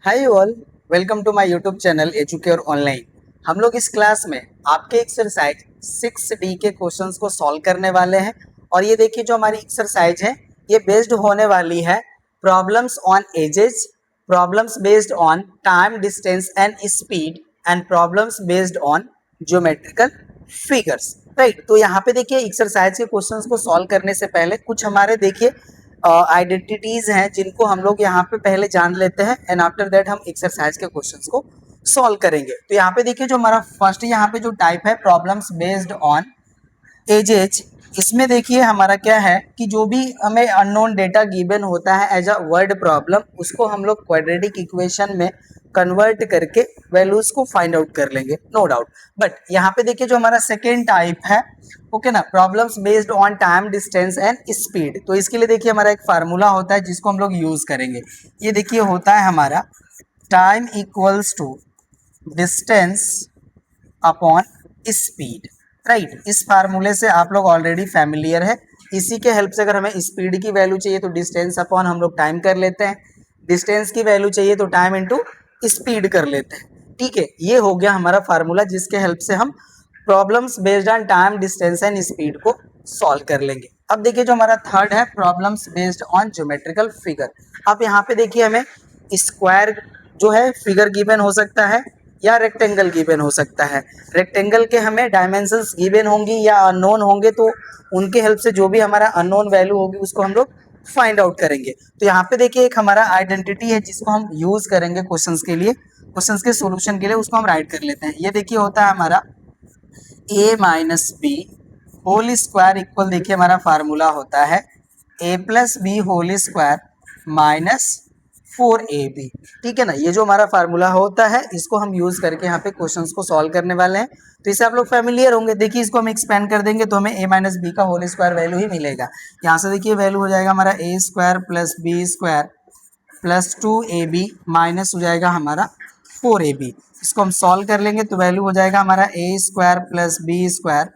Hi all, welcome to my YouTube channel Educare online. हम लोग इस क्लास में आपके एक्सरसाइज 6D के क्वेश्चंस को सॉल्व करने वाले हैं। और ये देखिए जो हमारी एक्सरसाइज है ये बेस्ड होने वाली है problems on edges, problems based on time, distance and speed and problems based on geometrical figures. Right, तो यहाँ पे देखिए एक्सरसाइज के क्वेश्चंस को सॉल्व करने से पहले कुछ हमारे देखिए आइडेंटिटीज हैं जिनको हम लोग यहाँ पे पहले जान लेते हैं एंड आफ्टर दैट हम एक्सरसाइज के क्वेश्चंस को सॉल्व करेंगे। तो यहाँ पे देखिए जो हमारा फर्स्ट यहाँ पे जो टाइप है प्रॉब्लम्स बेस्ड ऑन एजेज, इसमें देखिए हमारा क्या है कि जो भी हमें अननोन डेटा गिवन होता है एज अ वर्ड प्रॉब्लम, उसको हम लोग क्वाड्रेटिक इक्वेशन में कन्वर्ट करके वैल्यूज को फाइंड आउट कर लेंगे, नो डाउट। बट यहाँ पे देखिए जो हमारा सेकेंड टाइप है, ओके ना, problems based on time, distance and speed. तो इसके लिए देखिए हमारा एक फार्मूला होता है जिसको हम लोग यूज करेंगे। ये देखिए होता है हमारा time equals to distance upon speed. Right, इस फार्मूले से आप लोग ऑलरेडी फैमिलियर है। इसी के हेल्प से अगर हमें स्पीड की वैल्यू चाहिए तो डिस्टेंस अपॉन हम लोग टाइम कर लेते हैं, डिस्टेंस की वैल्यू चाहिए तो टाइम इनटू स्पीड कर लेते हैं। ठीक है, ये हो गया हमारा फार्मूला जिसके हेल्प से हम problems based on time, distance and speed को सॉल्व कर लेंगे। अब देखिए जो हमारा थर्ड है problems based on geometrical figure. अब यहाँ पे देखिए हमें स्क्वायर जो है फिगर गिवन हो सकता है या रेक्टेंगल गिवन हो सकता है। रेक्टेंगल के हमें डायमेंशंस गिवन होंगी या अननोन होंगे, तो उनके हेल्प से जो भी हमारा अननोन वैल्यू होगी उसको हम लोग फाइंड आउट करेंगे। तो यहाँ पे देखिए एक हमारा आइडेंटिटी है जिसको हम यूज करेंगे क्वेश्चंस के लिए, क्वेश्चंस के सॉल्यूशन के लिए, उसको हम राइट कर लेते हैं। ये देखिए होता है हमारा a minus B whole square equal, देखिए हमारा फार्मूला होता है a plus B whole square minus 4ab। ठीक है ना, ये जो हमारा फार्मूला होता है इसको हम यूज करके यहाँ पे क्वेश्चंस को सॉल्व करने वाले हैं। तो इसे आप लोग फैमिलियर होंगे। देखिए इसको हम एक्सपेंड कर देंगे तो हमें a माइनस बी का होल स्क्वायर वैल्यू ही मिलेगा। यहाँ से देखिए वैल्यू हो जाएगा हमारा a square plus B square plus 2ab minus हो जाएगा हमारा 4ab। इसको हम सॉल्व कर लेंगे तो वैल्यू हो जाएगा हमारा a square plus B square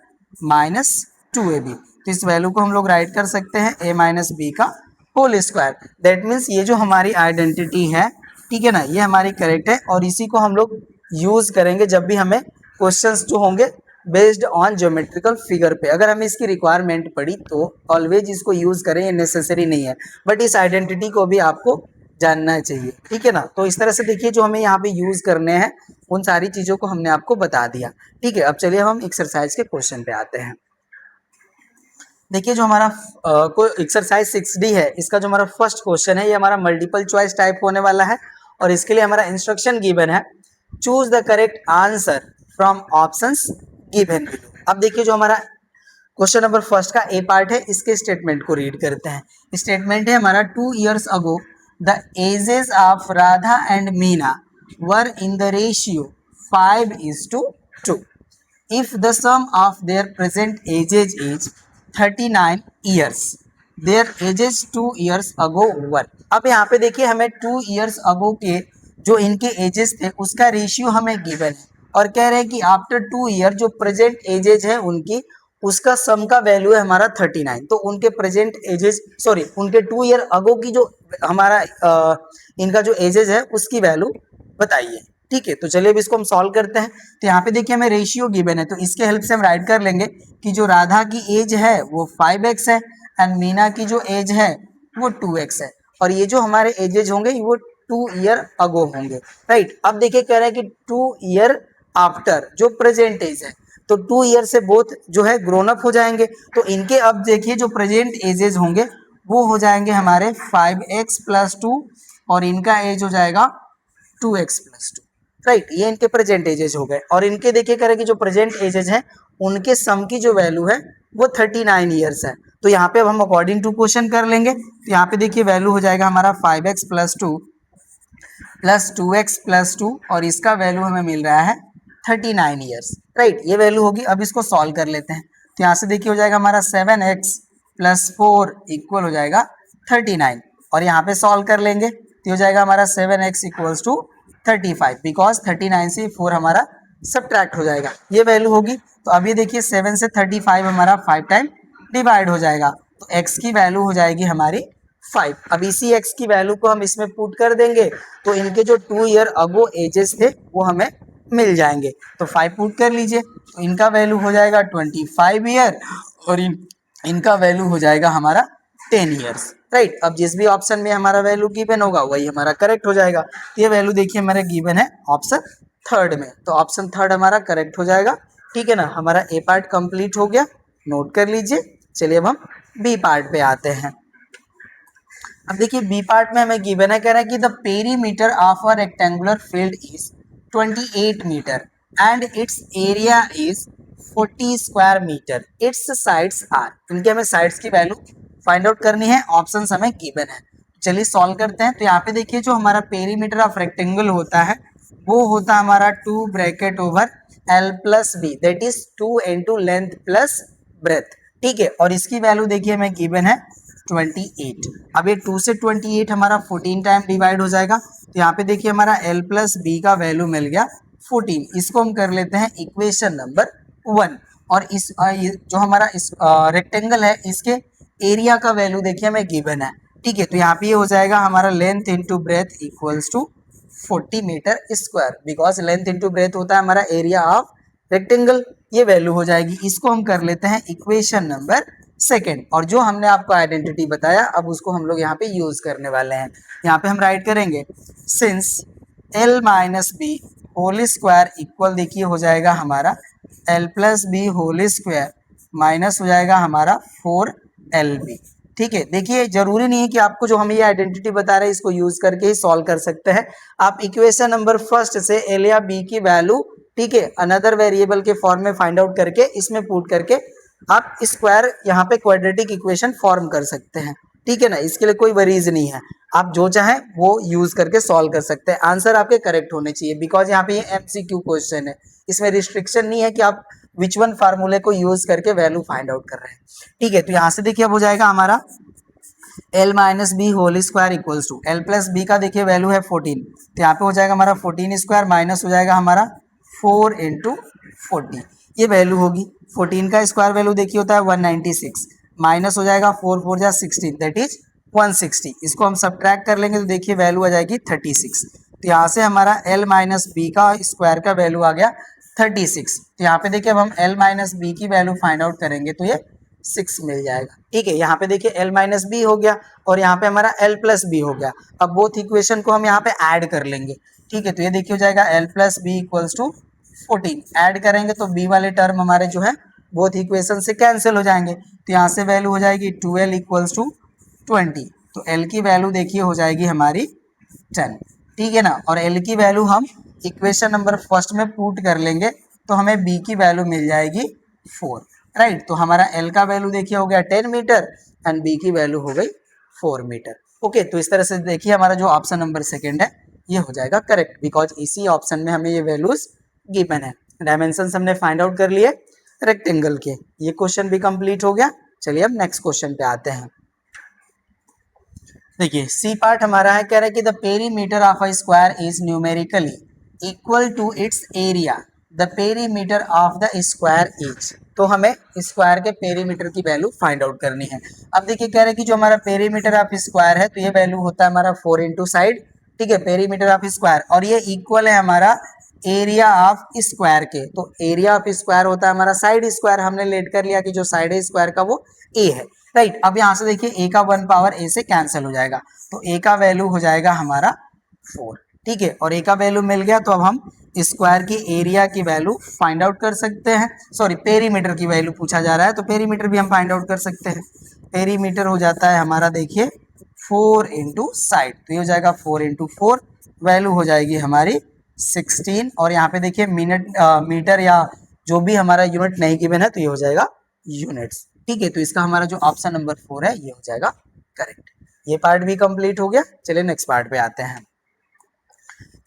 minus 2ab। तो इस वैल्यू को हम लोग राइट कर सकते हैं a माइनस बी का होल स्क्वायर। दैट मीन्स ये जो हमारी आइडेंटिटी है, ठीक है ना, ये हमारी करेक्ट है और इसी को हम लोग यूज करेंगे जब भी हमें क्वेश्चंस जो होंगे बेस्ड ऑन ज्योमेट्रिकल फिगर पे। अगर हमें इसकी रिक्वायरमेंट पड़ी तो ऑलवेज इसको यूज करें, ये नेसेसरी नहीं है, बट इस आइडेंटिटी को भी आपको जानना चाहिए। ठीक है ना, तो इस तरह से देखिए जो हमें यहाँ पे यूज करने हैं उन सारी चीजों को हमने आपको बता दिया। ठीक है, अब चलिए हम एक्सरसाइज के क्वेश्चन पे आते हैं। देखिए जो हमारा एक्सरसाइज 6D है, इसका जो हमारा फर्स्ट क्वेश्चन है ये हमारा मल्टीपल चॉइस टाइप होने वाला है और इसके लिए हमारा इंस्ट्रक्शन गिवन है, choose the correct answer from options given below. अब देखिए जो हमारा क्वेश्चन नंबर फर्स्ट का ए पार्ट है, इसके स्टेटमेंट को रीड करते हैं। स्टेटमेंट है हमारा 2 years ago the ages of Radha and Meena were in the ratio 5:2। if the sum of their present ages is 39 years, their ages 2 years ago were। अब यहाँ पे देखिए हमें 2 years ago के जो इनके एजेस थे उसका रेशियो हमें गिवन है और कह रहे हैं कि आफ्टर 2 year जो प्रेजेंट एजेज है उनकी, उसका सम का वैल्यू है हमारा 39। तो उनके प्रेजेंट एजेस, सॉरी उनके 2 year अगो की जो हमारा इनका जो एजेज है उसकी वैल्यू बताइए। ठीक है, तो चलिए अब इसको हम सॉल्व करते हैं। तो यहाँ पे देखिए हमें रेशियो गिवन है तो इसके हेल्प से हम राइट कर लेंगे कि जो राधा की एज है वो 5x है एंड मीना की जो एज है वो 2x है और ये जो हमारे एजेज होंगे वो 2 year अगो होंगे। राइट, अब देखिए कह रहा है कि 2 year आफ्टर जो प्रेजेंट एज है, तो 2 year से बोथ जो है ग्रोन अप हो जाएंगे। तो इनके अब देखिए जो प्रेजेंट एजेज होंगे वो हो जाएंगे हमारे 5x+2 और इनका एज हो जाएगा 2x+2। राइट, ये इनके प्रेजेंट एजेज हो गए और इनके देखिए करें कि जो प्रेजेंट एजेज हैं उनके सम की जो वैल्यू है वो 39 ईयर्स है। तो यहाँ पे अब हम अकॉर्डिंग टू क्वेश्चन कर लेंगे। तो यहाँ पे देखिए वैल्यू हो जाएगा हमारा 5x+2 प्लस 2x+2 और इसका वैल्यू हमें मिल रहा है 39 ईयर्स। राइट, ये वैल्यू होगी। अब इसको सॉल्व कर लेते हैं। तो यहाँ से देखिए हो जाएगा हमारा 7x+4 इक्वल हो जाएगा 39 और यहाँ पे सॉल्व कर लेंगे तो हो जाएगा हमारा 7x=35 बिकॉज 39 से 4 हमारा सब्ट्रैक्ट हो जाएगा, ये वैल्यू होगी। तो अभी देखिए 7 से 35 हमारा 5 टाइम डिवाइड हो जाएगा तो x की वैल्यू हो जाएगी हमारी 5। अब इसी x की वैल्यू को हम इसमें पुट कर देंगे तो इनके जो 2 ईयर अगो एजेस थे वो हमें मिल जाएंगे। तो 5 पुट कर लीजिए, तो इनका वैल्यू हो जाएगा 25 ईयर और इनका वैल्यू हो जाएगा हमारा 10 ईयर्स, राइट। अब जिस भी ऑप्शन में हमारा वैल्यू गिवन होगा वही हमारा करेक्ट हो जाएगा। तो ये वैल्यू देखिए हमारे गिवन है ऑप्शन थर्ड में, तो ऑप्शन थर्ड हमारा करेक्ट हो जाएगा। ठीक है ना, हमारा ए पार्ट कंप्लीट हो गया, नोट कर लीजिए। चलिए अब हम बी पार्ट पे आते हैं। अब देखिए बी पार्ट में हमें गिवन है, कह रहा है कि the perimeter of a rectangular field is 28 metre and its area is 40 square metre, its sides are. इनके हमें साइड्स की वैल्यू फाइंड आउट करनी है, ऑप्शंस हमें गिवन है। चलिए सॉल्व करते हैं। तो यहाँ पे देखिए जो हमारा पेरीमीटर ऑफ रेक्टेंगल होता है वो होता है हमारा 2 bracket over L plus B, that is 2 into length plus breadth. ठीक है, और इसकी वैल्यू देखिए हमें गिवन है 28। अब ये 2 से 28 हमारा 14 टाइम डिवाइड हो जाएगा। तो यहाँ पे देखिए हमारा L प्लस बी का वैल्यू मिल गया 14। इसको हम कर लेते हैं इक्वेशन नंबर 1। और इस जो हमारा इस रेक्टेंगल है इसके एरिया का वैल्यू देखिए हमें गिवन है। ठीक है, तो यहाँ पे ये हो जाएगा हमारा length into breadth equals to 40 metre square, because length into breadth होता है हमारा एरिया ऑफ रेक्टेंगल। ये वैल्यू हो जाएगी, इसको हम कर लेते हैं इक्वेशन नंबर सेकेंड। और जो हमने आपको आइडेंटिटी बताया अब उसको हम लोग यहाँ पे यूज करने वाले हैं। यहाँ पे हम राइट करेंगे since L minus B whole square equal देखिए हो जाएगा हमारा L plus B whole square minus हो जाएगा हमारा 4LB। ठीक है, देखिए जरूरी नहीं है कि आपको जो हम ये आइडेंटिटी बता रहे हैं इसको यूज करके ही सॉल्व कर सकते हैं। आप इक्वेशन नंबर फर्स्ट से एल या बी की वैल्यू, ठीक है, अनदर वेरिएबल के फॉर्म में फाइंड आउट करके इसमें पुट करके आप स्क्वायर यहाँ पे क्वाड्रेटिक इक्वेशन फॉर्म कर सकते हैं। ठीक है ना, इसके लिए कोई वरीज नहीं है, आप जो चाहें वो यूज करके सॉल्व कर सकते हैं। आंसर आपके करेक्ट होने चाहिए, बिकॉज यहाँ पे ये MCQ क्वेश्चन है, इसमें रिस्ट्रिक्शन नहीं है कि आप विच वन फार्मूले को यूज करके वैल्यू फाइंड आउट कर रहे हैं। ठीक है, तो यहाँ से देखिए अब हो जाएगा हमारा L minus B whole square equals to L plus B का देखिए वैल्यू है 14, तो यहाँ पे हो जाएगा हमारा 14 स्क्वायर माइनस हो जाएगा हमारा 4 इंटू 40, ये वैल्यू होगी। 14 का स्क्वायर वैल्यू देखिए होता है 196 माइनस हो जाएगा 4 4 जा 16 दैट इज 160। इसको हम सब्ट्रैक्ट कर लेंगे तो देखिए वैल्यू आ जाएगी 36। तो यहाँ से हमारा L माइनस बी का स्क्वायर का वैल्यू आ गया 36। तो यहाँ पे देखिए अब हम L माइनस बी की वैल्यू फाइंड आउट करेंगे तो ये 6 मिल जाएगा। ठीक है, यहाँ पे देखिए L माइनस बी हो गया और यहाँ पे हमारा L प्लस बी हो गया। अब बोथ इक्वेशन को हम यहाँ पे ऐड कर लेंगे। ठीक है, तो ये देखिए हो जाएगा L plus B equals to 14, add करेंगे तो बी वाले टर्म हमारे जो है बोथ इक्वेशन से कैंसिल हो जाएंगे। तो यहाँ से वैल्यू हो जाएगी 12 इक्वल्स टू 20, तो L की वैल्यू देखिए हो जाएगी हमारी 10। ठीक है ना, और L की वैल्यू हम इक्वेशन नंबर फर्स्ट में पुट कर लेंगे तो हमें B की वैल्यू मिल जाएगी 4, राइट। तो हमारा L का वैल्यू देखिए हो गया 10 मीटर एंड B की वैल्यू हो गई 4 मीटर। ओके, तो इस तरह से देखिए हमारा जो ऑप्शन नंबर सेकेंड है ये हो जाएगा करेक्ट, बिकॉज इसी ऑप्शन में हमें ये वैल्यूज गिवन है। डायमेंशंस हमने फाइंड आउट कर लिए रेक्टेंगल के, ये क्वेश्चन भी कंप्लीट हो गया। चलिए अब नेक्स्ट क्वेश्चन पे आते हैं। देखिए सी पार्ट हमारा है, कह रहा है कि the perimeter of a square is numerically equal to its area, the perimeter of the square is. तो हमें स्क्वायर के पेरीमीटर की वैल्यू फाइंड आउट करनी है। अब देखिए कह रहे हैं कि जो हमारा पेरीमीटर ऑफ स्क्वायर है तो ये वैल्यू होता है हमारा 4 इंटू साइड। ठीक है, पेरीमीटर ऑफ स्क्वायर, और ये इक्वल है हमारा एरिया ऑफ स्क्वायर के। तो एरिया ऑफ स्क्वायर होता है हमारा साइड स्क्वायर, हमने लेट कर लिया कि जो साइड है स्क्वायर का वो ए है, राइट। अब यहाँ से देखिए ए का 1 पावर ए से कैंसिल हो जाएगा, तो ए का वैल्यू हो जाएगा हमारा 4। ठीक है, और ए का वैल्यू मिल गया तो अब हम स्क्वायर की एरिया की वैल्यू फाइंड आउट कर सकते हैं। सॉरी, पेरीमीटर की वैल्यू पूछा जा रहा है तो पेरीमीटर भी हम फाइंड आउट कर सकते हैं। पेरीमीटर हो जाता है हमारा देखिए 4 इंटू साइड, तो ये हो जाएगा 4 इंटू 4, वैल्यू हो जाएगी हमारी 16। और यहाँ पे देखिए मीटर या जो भी हमारा यूनिट नहीं गिवन है तो ये हो जाएगा यूनिट्स। ठीक है, तो इसका हमारा जो ऑप्शन नंबर 4 है ये हो जाएगा करेक्ट। ये पार्ट भी कंप्लीट हो गया। चलिए नेक्स्ट पार्ट पे आते हैं।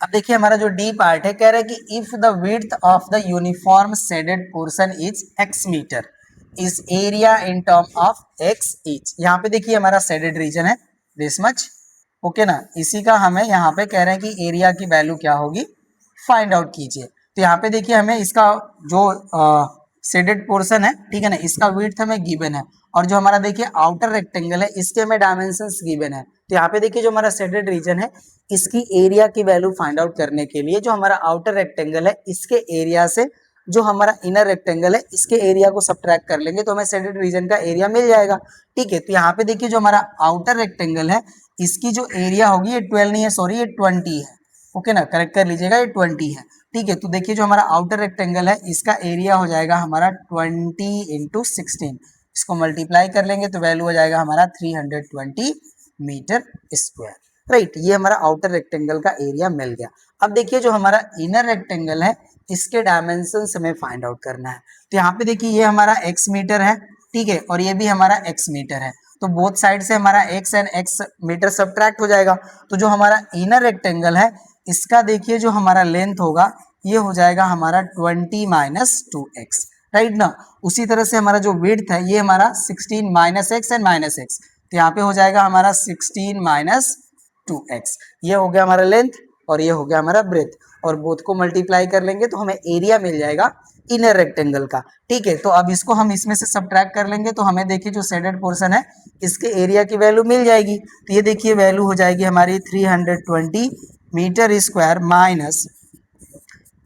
अब देखिए हमारा जो डी पार्ट है, कह रहा है कि if the width of the uniform shaded portion is x metre, is area in term of x each. यहाँ पे देखिए हमारा शेडेड रीजन है दिस मच, ओके ना, इसी का हमें यहाँ पे कह रहे हैं कि एरिया की वैल्यू क्या होगी फाइंड आउट कीजिए। तो यहाँ पे देखिए हमें इसका जो शेडेड पोर्शन है, ठीक है ना, इसका विड्थ हमें गिवन है और जो हमारा देखिए आउटर रेक्टेंगल है इसके हमें डायमेंशंस गिवन है। तो यहाँ पे देखिए जो हमारा शेडेड रीजन है इसकी एरिया की वैल्यू फाइंड आउट करने के लिए जो हमारा आउटर रेक्टेंगल है इसके एरिया से जो हमारा इनर रेक्टेंगल है इसके एरिया को सब्ट्रैक्ट कर लेंगे तो हमें शेडेड रीजन का एरिया मिल जाएगा। ठीक है, तो यहाँ पे देखिए जो हमारा आउटर रेक्टेंगल है इसकी जो एरिया होगी ये 12 नहीं है, सॉरी ये 20 है। ओके ना, करेक्ट कर लीजिएगा, ये 20 है। ठीक है, तो देखिए जो हमारा आउटर रेक्टेंगल है इसका एरिया हो जाएगा हमारा 20 इंटू 16। इसको मल्टीप्लाई कर लेंगे तो वैल्यू हो जाएगा हमारा 320 मीटर स्क्वायर। राइट, ये हमारा आउटर रेक्टेंगल का एरिया मिल गया। अब देखिए जो हमारा इनर रेक्टेंगल है इसके डायमेंशन हमें फाइंड आउट करना है। तो यहाँ पे देखिए ये हमारा x मीटर है, ठीक है, और ये भी हमारा x मीटर है। तो बोथ साइड से हमारा x and x metre subtract हो जाएगा। तो जो हमारा इनर रेक्टेंगल है इसका देखिए जो हमारा लेंथ होगा ये हो जाएगा हमारा 20 माइनस 2x, राइट ना। उसी तरह से हमारा जो विड्थ है ये हमारा 16 minus x and minus x, तो यहाँ पे हो जाएगा हमारा 16 माइनस 2x। ये हो गया हमारा लेंथ और ये हो गया हमारा ब्रेथ, और बोथ को मल्टीप्लाई कर लेंगे तो हमें एरिया मिल जाएगा इनर रेक्टेंगल का। ठीक है, तो अब इसको हम इसमें से सब्ट्रैक्ट कर लेंगे तो हमें देखिए जो शेडेड पोर्शन है इसके एरिया की वैल्यू मिल जाएगी। तो ये देखिए वैल्यू हो जाएगी हमारी 320 metre square minus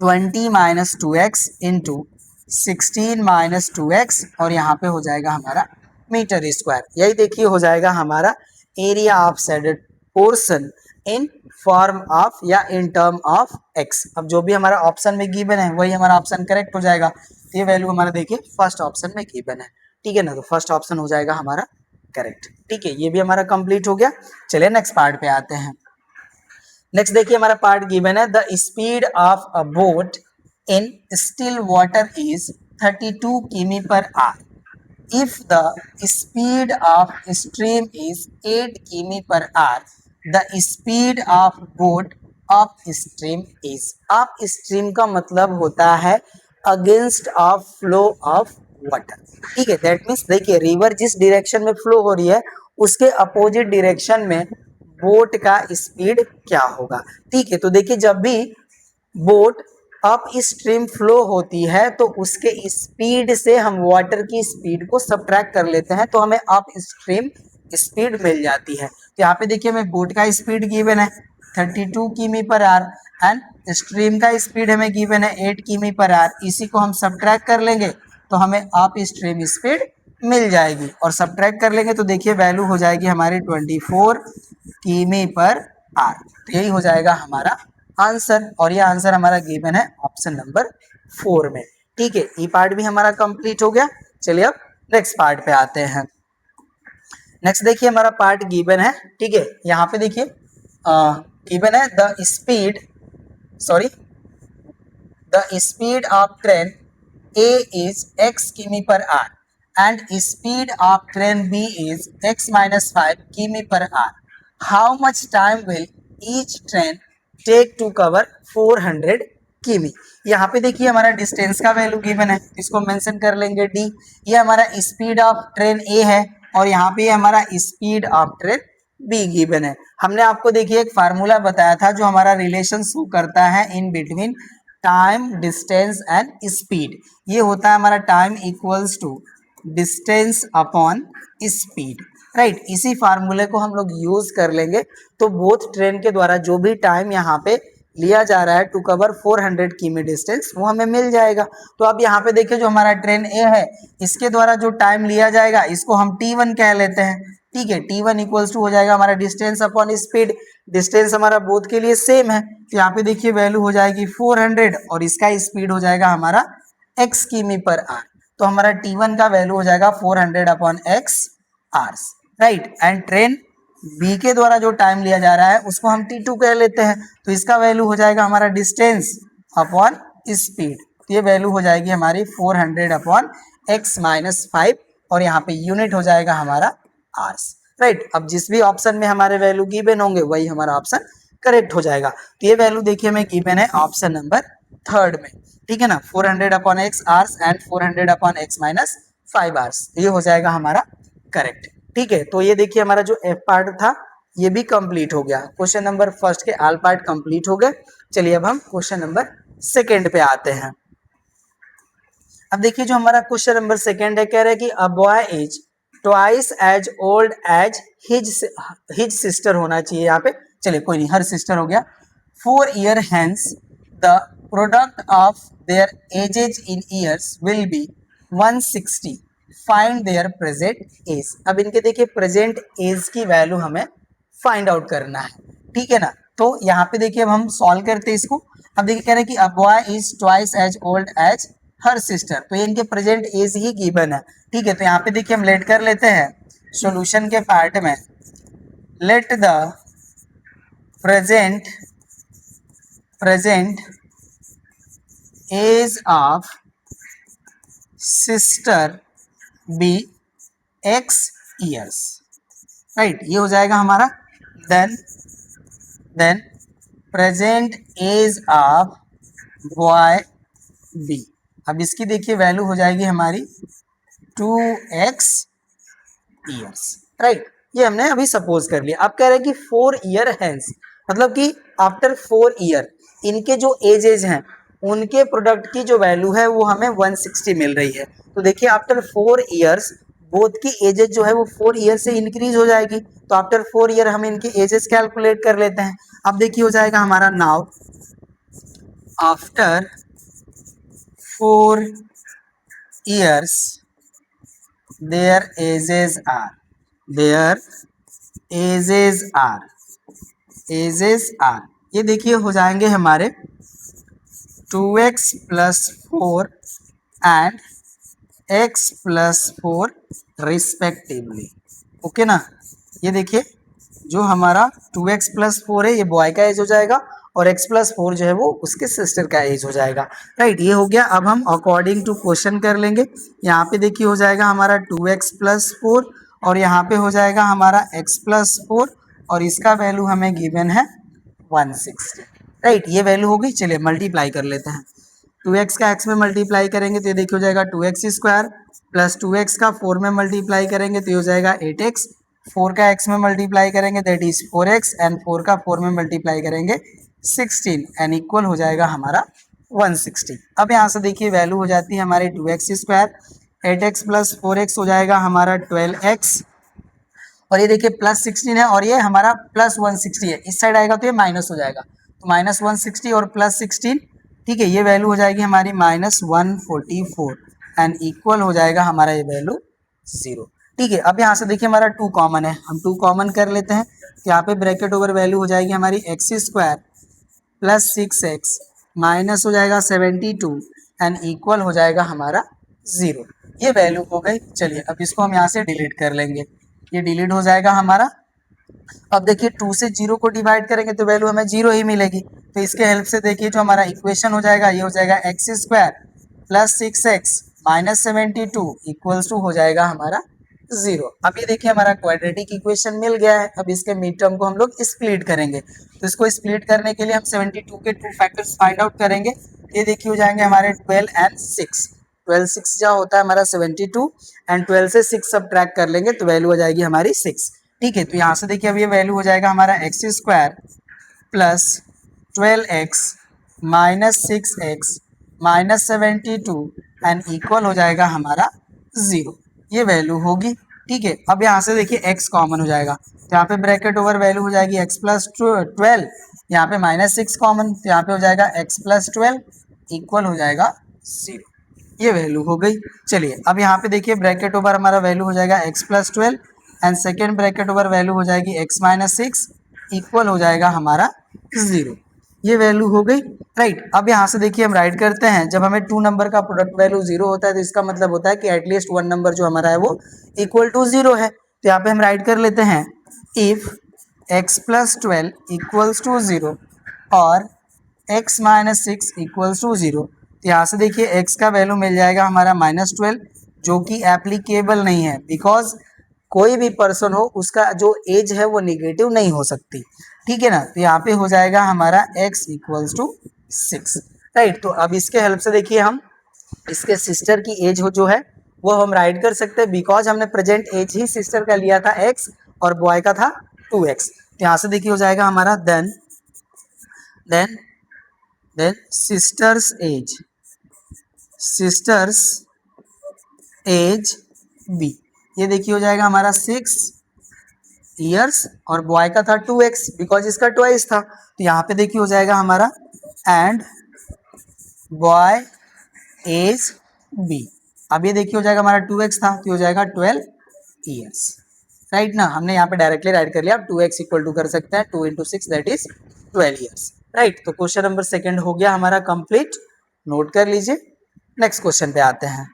20 minus 2x into 16 minus 2x, और यहाँ पे हो जाएगा हमारा मीटर स्क्वायर। यही देखिए हो जाएगा हमारा area of shaded portion in form of या इन टर्म ऑफ x। अब जो भी हमारा ऑप्शन में गिवन है वही हमारा ऑप्शन करेक्ट हो जाएगा। तो ये वैल्यू हमारा देखिए फर्स्ट ऑप्शन में गिवन है। ठीक है ना, तो फर्स्ट ऑप्शन हो जाएगा हमारा करेक्ट। ठीक है, ये भी हमारा कंप्लीट हो गया। चलिए नेक्स्ट पार्ट पे आते हैं। नेक्स्ट देखिए हमारा पार्ट गिवन है the speed of a boat in still water is 32 किमी पर hour if the speed of stream is 8 किमी पर our the speed of boat of stream is. Of stream का मतलब होता है against of flow of water. ठीक है, दैट मीन्स देखिए रिवर जिस डायरेक्शन में फ्लो हो रही है उसके अपोजिट डायरेक्शन में बोट का स्पीड क्या होगा। ठीक है, तो देखिए जब भी बोट अप स्ट्रीम फ्लो होती है तो उसके स्पीड से हम वाटर की स्पीड को सब्ट्रैक्ट कर लेते हैं तो हमें अप स्ट्रीम स्पीड मिल जाती है। तो यहाँ पे देखिए हमें बोट का स्पीड गिवन है 32 किमी पर आवर एंड स्ट्रीम का स्पीड हमें गिवन है 8 किमी पर आवर। इसी को हम सब्ट्रैक्ट कर लेंगे तो हमें अप स्ट्रीम स्पीड मिल जाएगी, और सब्ट्रैक्ट कर लेंगे तो देखिए वैल्यू हो जाएगी हमारी 24 किमी पर आवर। तो यही हो जाएगा हमारा आंसर, और ये आंसर हमारा गिवन है ऑप्शन नंबर 4 में। ठीक है, ये पार्ट भी हमारा कंप्लीट हो गया। चलिए अब नेक्स्ट पार्ट पे आते हैं। नेक्स्ट देखिए हमारा पार्ट गिवन है, ठीक है, यहाँ पे देखिए गिवन है the speed of train A is x किमी पर our and speed of train B is x minus 5 किमी पर our. How much time will each train take to cover 400 किमी? यहाँ पे देखिए हमारा डिस्टेंस का वैल्यू गिवन है, इसको मेंशन कर लेंगे d। ये हमारा स्पीड ऑफ ट्रेन A है और यहाँ पे हमारा speed of train B given है। हमने आपको देखिए एक फार्मूला बताया था जो हमारा रिलेशन शो करता है in between time, distance and speed. ये होता है हमारा time equals to distance upon speed, right. इसी फार्मूले को हम लोग यूज कर लेंगे तो बोथ ट्रेन के द्वारा जो भी टाइम यहाँ पे लिया जा रहा है टू कवर 400 किमी डिस्टेंस वो हमें मिल जाएगा। तो अब यहाँ पे देखिए जो हमारा ट्रेन ए है इसके द्वारा जो टाइम लिया जाएगा इसको हम T1 कह लेते हैं। ठीक है, T1 इक्वल्स टू हो जाएगा हमारा डिस्टेंस अपॉन स्पीड। डिस्टेंस हमारा बोथ के लिए सेम है तो यहाँ पे देखिए वैल्यू हो जाएगी 400 और इसका स्पीड हो जाएगा हमारा x किमी पर आवर। तो हमारा T1 का वैल्यू हो जाएगा 400 upon x hours, right. And train B के द्वारा जो टाइम लिया जा रहा है उसको हम T2 कह लेते हैं तो इसका वैल्यू हो जाएगा हमारा डिस्टेंस अपॉन स्पीड। तो ये वैल्यू हो जाएगी हमारी 400 अपॉन x माइनस 5 और यहाँ पे यूनिट हो जाएगा हमारा आवर्स, राइट। अब जिस भी ऑप्शन में हमारे वैल्यू गिवन होंगे वही हमारा ऑप्शन करेक्ट हो जाएगा। तो ये वैल्यू देखिए हमें गिवन है ऑप्शन नंबर 3 में, ठीक है ना, 400 upon x hours and 400 upon x minus 5 hours. ये हो जाएगा हमारा करेक्ट। ठीक है, तो ये देखिए हमारा जो F पार्ट था ये भी कंप्लीट हो गया। क्वेश्चन नंबर फर्स्ट के ऑल पार्ट कंप्लीट हो गए। चलिए अब हम क्वेश्चन नंबर सेकंड पे आते हैं। अब देखिए जो हमारा क्वेश्चन नंबर सेकंड है कह रहा है कि a boy is twice as old as his sister होना चाहिए यहाँ पे, चलिए कोई नहीं, हर सिस्टर हो गया। 4 year hence the product of their ages in years will be 160, find their present age. अब इनके देखिए प्रेजेंट एज की वैल्यू हमें फाइंड आउट करना है, ठीक है ना। तो यहाँ पे देखिए अब हम सॉल्व करते हैं इसको। अब देखिए कह रहे हैं कि a boy is twice as old as her sister, तो ये इनके प्रेजेंट एज ही गिवन है, ठीक है। तो यहाँ पे देखिए हम लेट कर लेते हैं सॉल्यूशन के पार्ट में, let the present age of sister be x years, right, ये हो जाएगा हमारा। Then present age of boy be, अब इसकी देखिए वैल्यू हो जाएगी हमारी 2x years, राइट। ये हमने अभी सपोज कर लिया। अब कह रहे हैं कि 4 year hence, मतलब कि आफ्टर 4 year इनके जो एजेज हैं उनके प्रोडक्ट की जो वैल्यू है वो हमें 160 मिल रही है। तो देखिए आफ्टर 4 years बोथ की एजेस जो है वो 4 ईयर से इंक्रीज हो जाएगी। तो आफ्टर 4 ईयर हम इनकी एजेस कैलकुलेट कर लेते हैं। अब देखिए हो जाएगा हमारा now after 4 years their ages are, ये देखिए हो जाएंगे हमारे 2x + 4 and x + 4 respectively, okay ना। ये देखिए जो हमारा 2x + 4 है ये बॉय का एज हो जाएगा और x + 4 जो है वो उसके सिस्टर का एज हो जाएगा, राइट। ये हो गया। अब हम अकॉर्डिंग टू क्वेश्चन कर लेंगे। यहाँ पे देखिए हो जाएगा हमारा 2x + 4 और यहाँ पे हो जाएगा हमारा x + 4 और इसका वैल्यू हमें गिवन है 160, राइट। ये वैल्यू हो गई। चलिए मल्टीप्लाई कर लेते हैं। 2x का x में मल्टीप्लाई करेंगे तो ये देखिए हो जाएगा 2x² प्लस 2x का 4 में मल्टीप्लाई करेंगे तो ये हो जाएगा 8x, 4 का x में मल्टीप्लाई करेंगे दैट इज 4x एंड 4 का 4 में मल्टीप्लाई करेंगे 16 एंड इक्वल हो जाएगा हमारा 160। अब यहाँ से देखिए वैल्यू हो जाती है हमारे 2x², 8x + 4x हो जाएगा हमारा 12x और ये देखिए +16 है और ये हमारा +160 है, इस साइड आएगा तो ये माइनस हो जाएगा, तो -160 और +16, ठीक है। ये वैल्यू हो जाएगी हमारी -144 एंड इक्वल हो जाएगा हमारा ये वैल्यू 0, ठीक है। अब यहाँ से देखिए हमारा 2 कॉमन है, हम 2 कॉमन कर लेते हैं। तो यहाँ पे ब्रैकेट ओवर वैल्यू हो जाएगी हमारी x² + 6x माइनस हो जाएगा 72 एंड इक्वल हो जाएगा हमारा 0। ये वैल्यू हो गई। चलिए अब इसको हम यहाँ से डिलीट कर लेंगे, ये डिलीट हो जाएगा हमारा। अब देखिए 2 से 0 को डिवाइड करेंगे तो वैल्यू हमें 0 ही मिलेगी। तो इसके हेल्प से देखिए जो हमारा इक्वेशन हो जाएगा ये हो जाएगा x² + 6x - 72 इक्वल्स टू हो जाएगा हमारा 0। अब ये देखिए हमारा क्वाड्रेटिक इक्वेशन मिल गया है। अब इसके मिड टर्म को हम लोग स्प्लिट करेंगे, तो इसको स्प्लिट करने के लिए हम 72 के 2 फैक्टर्स फाइंड आउट करेंगे। ये देखिए हो जाएंगे हमारे 12 एंड 6, 12 6 जो होता है हमारा 72 एंड 12 से 6 सब्ट्रैक्ट कर लेंगे तो वैल्यू हो जाएगी हमारी 6, ठीक है। तो यहाँ से देखिए अब ये वैल्यू हो जाएगा हमारा x² + 12x - 6x - 72 and equal हो जाएगा हमारा 0। ये वैल्यू होगी, ठीक है। अब यहाँ से देखिए x कॉमन हो जाएगा तो यहाँ पे ब्रैकेट ओवर वैल्यू हो जाएगी x + 12, यहाँ पे -6 कॉमन तो यहाँ पे हो जाएगा x + 12 इक्वल हो जाएगा 0। ये वैल्यू हो गई। चलिए अब यहाँ पे देखिए ब्रैकेट ओवर हमारा वैल्यू हो जाएगा x + 12 and second bracket over value हो जाएगी x - 6 इक्वल हो जाएगा हमारा 0। ये वैल्यू हो गई, राइट। अब यहाँ से देखिए हम राइट करते हैं, जब हमें 2 नंबर का प्रोडक्ट वैल्यू 0 होता है तो इसका मतलब होता है कि एटलीस्ट 1 नंबर जो हमारा है वो इक्वल टू 0 है। तो यहाँ पे हम राइट कर लेते हैं इफ x + 12 इक्वल्स टू 0 और x - 6 इक्वल्स टू 0। तो यहाँ से देखिए x का वैल्यू मिल जाएगा हमारा -12 जो कि एप्लीकेबल नहीं है, बिकॉज कोई भी पर्सन हो उसका जो एज है वो निगेटिव नहीं हो सकती, ठीक है ना। तो यहाँ पे हो जाएगा हमारा x = 6, राइट। तो अब इसके हेल्प से देखिए हम इसके सिस्टर की एज हो जो है वो हम राइट कर सकते हैं, बिकॉज हमने प्रेजेंट एज ही सिस्टर का लिया था x और बॉय का था 2x। तो यहाँ से देखिए हो जाएगा हमारा देन सिस्टर्स एज b, ये देखिए हो जाएगा हमारा 6 ईयर्स, और बॉय का था 2x बिकॉज इसका ट्वाइस था, तो यहाँ पे देखिए हो जाएगा हमारा एंड बॉय एज बी। अब ये देखिए हो जाएगा हमारा 2x था तो हो जाएगा 12 ईयर्स, राइट ना। हमने यहाँ पे डायरेक्टली राइट कर लिया, आप 2x इक्वल टू कर सकते हैं 2 into 6 that is 12 years, right. तो क्वेश्चन नंबर सेकंड हो गया हमारा कंप्लीट, नोट कर लीजिए। नेक्स्ट क्वेश्चन पे आते हैं।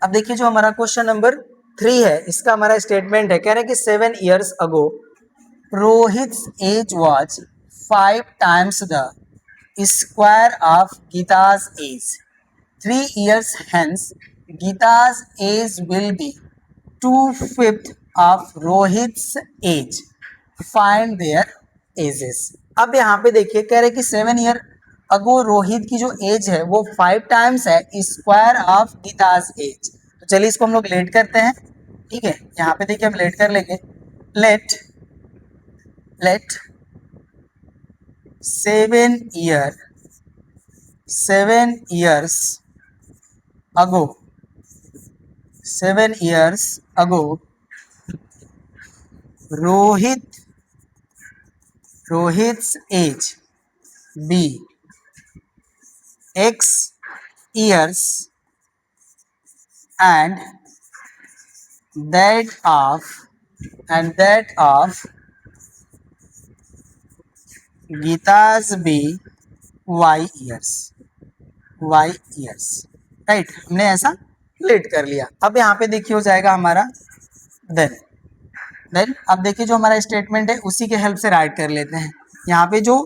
अब देखिए जो हमारा क्वेश्चन नंबर 3 है, इसका हमारा स्टेटमेंट है, कह रहे हैं कि 7 years ago Rohit's age was 5 times the square of Geeta's age. 3 years hence, Gita's age will be 2/5 of Rohit's age. Find their ages. अब यहाँ पे देखिए कह रहे कि 7 ईयर अगो रोहित की जो एज है वो 5 टाइम्स है स्क्वायर ऑफ गीता's एज। तो चलिए इसको हम लोग लेट करते हैं, ठीक है। यहाँ पे देखिए हम लेट कर लेंगे, late 7 years ago 7 years ago Rohit's age be x years and that of Gita's be y years, right. हमने ऐसा लेट कर लिया। अब यहाँ पे देखिए हो जाएगा हमारा देन अब देखिए जो हमारा स्टेटमेंट है उसी के हेल्प से राइट कर लेते हैं। यहाँ पे जो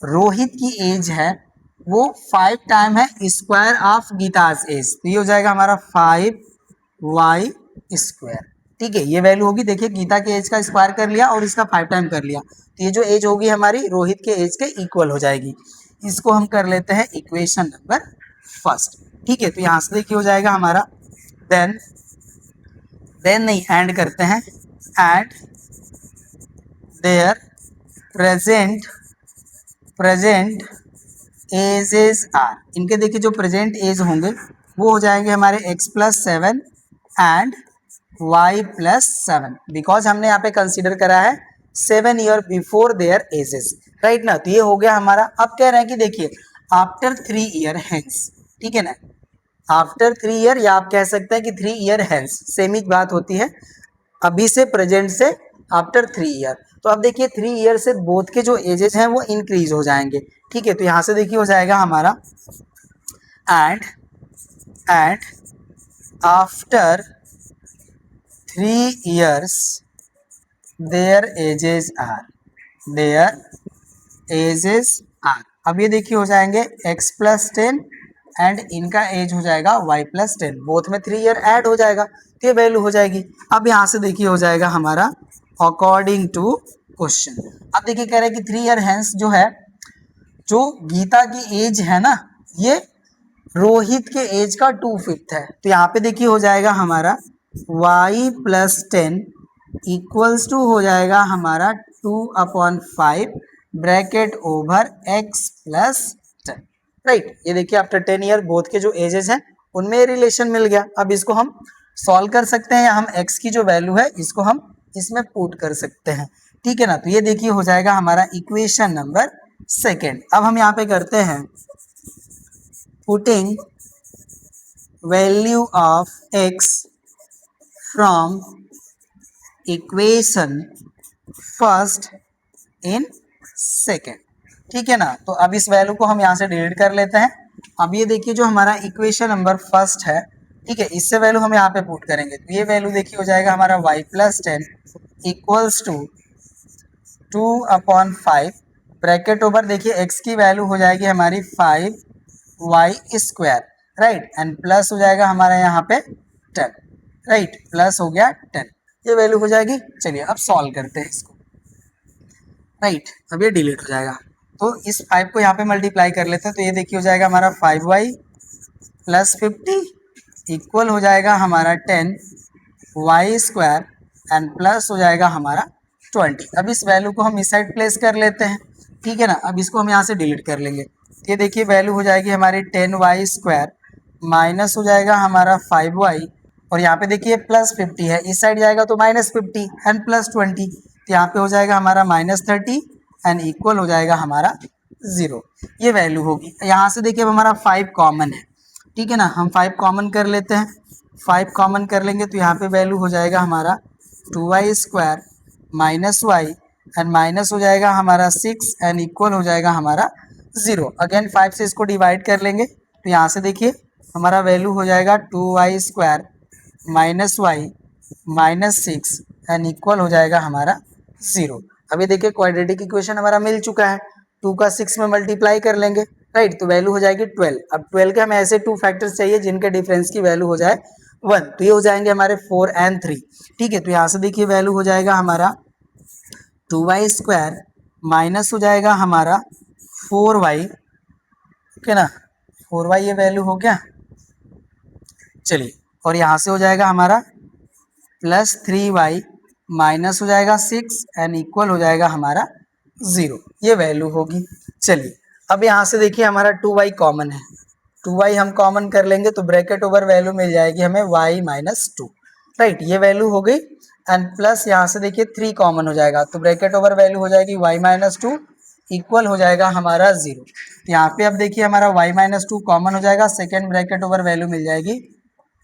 रोहित की एज है वो 5 टाइम है स्क्वायर ऑफ गीता's एज, तो ये हो जाएगा हमारा 5y स्क्वायर, ठीक है। ये वैल्यू होगी, देखिए गीता के एज का स्क्वायर कर लिया और इसका 5 टाइम कर लिया, तो ये जो एज होगी हमारी रोहित के एज के इक्वल हो जाएगी। इसको हम कर लेते हैं इक्वेशन नंबर फर्स्ट, ठीक है। तो यहाँ से देखिए हो जाएगा हमारा देन नहीं एंड करते हैं, and their present ages are. इनके देखिए जो प्रेजेंट एज होंगे वो हो जाएंगे हमारे x+7 एंड y+7, बिकॉज हमने यहाँ पे कंसीडर करा है 7 year before there edges, right ना। तो ये हो गया हमारा। अब कह रहे हैं कि देखिए आफ्टर 3 ईयर हेंस, ठीक है ना, आफ्टर 3 ईयर, या आप कह सकते हैं कि 3 ईयर हेंस, सेम ही बात होती है, अभी से प्रेजेंट से आफ्टर 3 ईयर। तो अब देखिए 3 ईयर से बोथ के जो एजेस हैं वो इंक्रीज हो जाएंगे, ठीक है। तो यहाँ से देखिए हो जाएगा हमारा and after 3 years their ages are. अब ये देखिए हो जाएंगे x+10 एंड इनका एज हो जाएगा y+10, बोथ में 3 ईयर ऐड हो जाएगा, तो ये वैल्यू हो जाएगी। अब यहाँ से देखिए हो जाएगा हमारा अकॉर्डिंग टू क्वेश्चन। अब देखिए कह रहे हैं कि 3 ईयर हेंस जो है, जो गीता की एज है ना, ये रोहित के एज का 2/5 है, तो यहाँ पे देखिए हो जाएगा हमारा y+10 इक्वल्स टू हो जाएगा हमारा 2/5 ब्रैकेट ओवर x+10, राइट। ये देखिए आफ्टर 10 ईयर बोथ के जो एजेस हैं उनमें रिलेशन मिल गया। अब इसको हम सॉल्व कर सकते हैं, या हम x की जो वैल्यू है इसको हम इसमें पुट कर सकते हैं, ठीक है ना। तो ये देखिए हो जाएगा हमारा इक्वेशन नंबर सेकेंड। अब हम यहाँ पे करते हैं putting value of x from equation first in second, ठीक है ना। तो अब इस वैल्यू को हम यहाँ से डिलीट कर लेते हैं। अब ये देखिए जो हमारा इक्वेशन नंबर फर्स्ट है, ठीक है, इससे वैल्यू हम यहाँ पे पुट करेंगे, तो ये वैल्यू देखिए हो जाएगा हमारा y+10 equals to 2/5 bracket over, देखिए x की वैल्यू हो जाएगी हमारी 5y², राइट, एंड प्लस हो जाएगा हमारा यहाँ पे 10, राइट, प्लस हो गया 10, ये वैल्यू हो जाएगी। चलिए अब सॉल्व करते हैं इसको, राइट। अब ये डिलीट हो जाएगा, तो इस 5 को यहाँ पे मल्टीप्लाई कर लेते हैं, तो ये देखिए हो जाएगा हमारा 5y+50 इक्वल हो जाएगा हमारा 10y² एंड प्लस हो जाएगा हमारा 20। अब इस वैल्यू को हम इस साइड प्लेस कर लेते हैं, ठीक है ना। अब इसको हम यहाँ से डिलीट कर लेंगे, ये देखिए वैल्यू हो जाएगी हमारी 10y² माइनस हो जाएगा हमारा 5y, और यहाँ पे देखिए +50 है, इस साइड जाएगा तो -50 एंड +20, तो यहाँ पे हो जाएगा हमारा -30 एंड इक्वल हो जाएगा हमारा 0। ये वैल्यू होगी। यहाँ से देखिए अब हमारा 5 कॉमन है, ठीक है ना, हम 5 कॉमन कर लेते हैं। 5 कॉमन कर लेंगे तो यहाँ पे वैल्यू हो जाएगा हमारा 2y² minus Y and minus हो जाएगा हमारा 6 एंड इक्वल हो जाएगा हमारा 0। अगेन 5 से इसको डिवाइड कर लेंगे तो यहाँ से देखिए हमारा वैल्यू हो जाएगा 2y² minus Y minus 6 and equal हो जाएगा हमारा 0। अभी देखिए क्वाड्रेटिक इक्वेशन हमारा मिल चुका है, 2 का 6 में मल्टीप्लाई कर लेंगे, राइट, तो वैल्यू हो जाएगी 12। अब 12 के हमें ऐसे 2 फैक्टर्स चाहिए जिनके डिफरेंस की वैल्यू हो जाए 1, तो ये हो जाएंगे हमारे 4 एंड 3, ठीक है। तो यहाँ से देखिए वैल्यू हो जाएगा हमारा 2y² माइनस हो जाएगा हमारा 4y, ठीक है ना, 4y ये वैल्यू हो गया। चलिए, और यहाँ से हो जाएगा हमारा +3y माइनस हो जाएगा 6 एंड इक्वल हो जाएगा हमारा 0, ये वैल्यू होगी। चलिए, अब यहाँ से देखिए हमारा 2y कॉमन है, 2y हम कॉमन कर लेंगे तो ब्रैकेट ओवर वैल्यू मिल जाएगी हमें y माइनस 2, राइट, ये वैल्यू हो गई। एंड प्लस यहाँ से देखिए 3 कॉमन हो जाएगा तो ब्रैकेट ओवर वैल्यू हो जाएगी y माइनस 2 इक्वल हो जाएगा हमारा 0। तो यहाँ पे अब देखिए हमारा y माइनस 2 कॉमन हो जाएगा, सेकेंड ब्रैकेट ओवर वैल्यू मिल जाएगी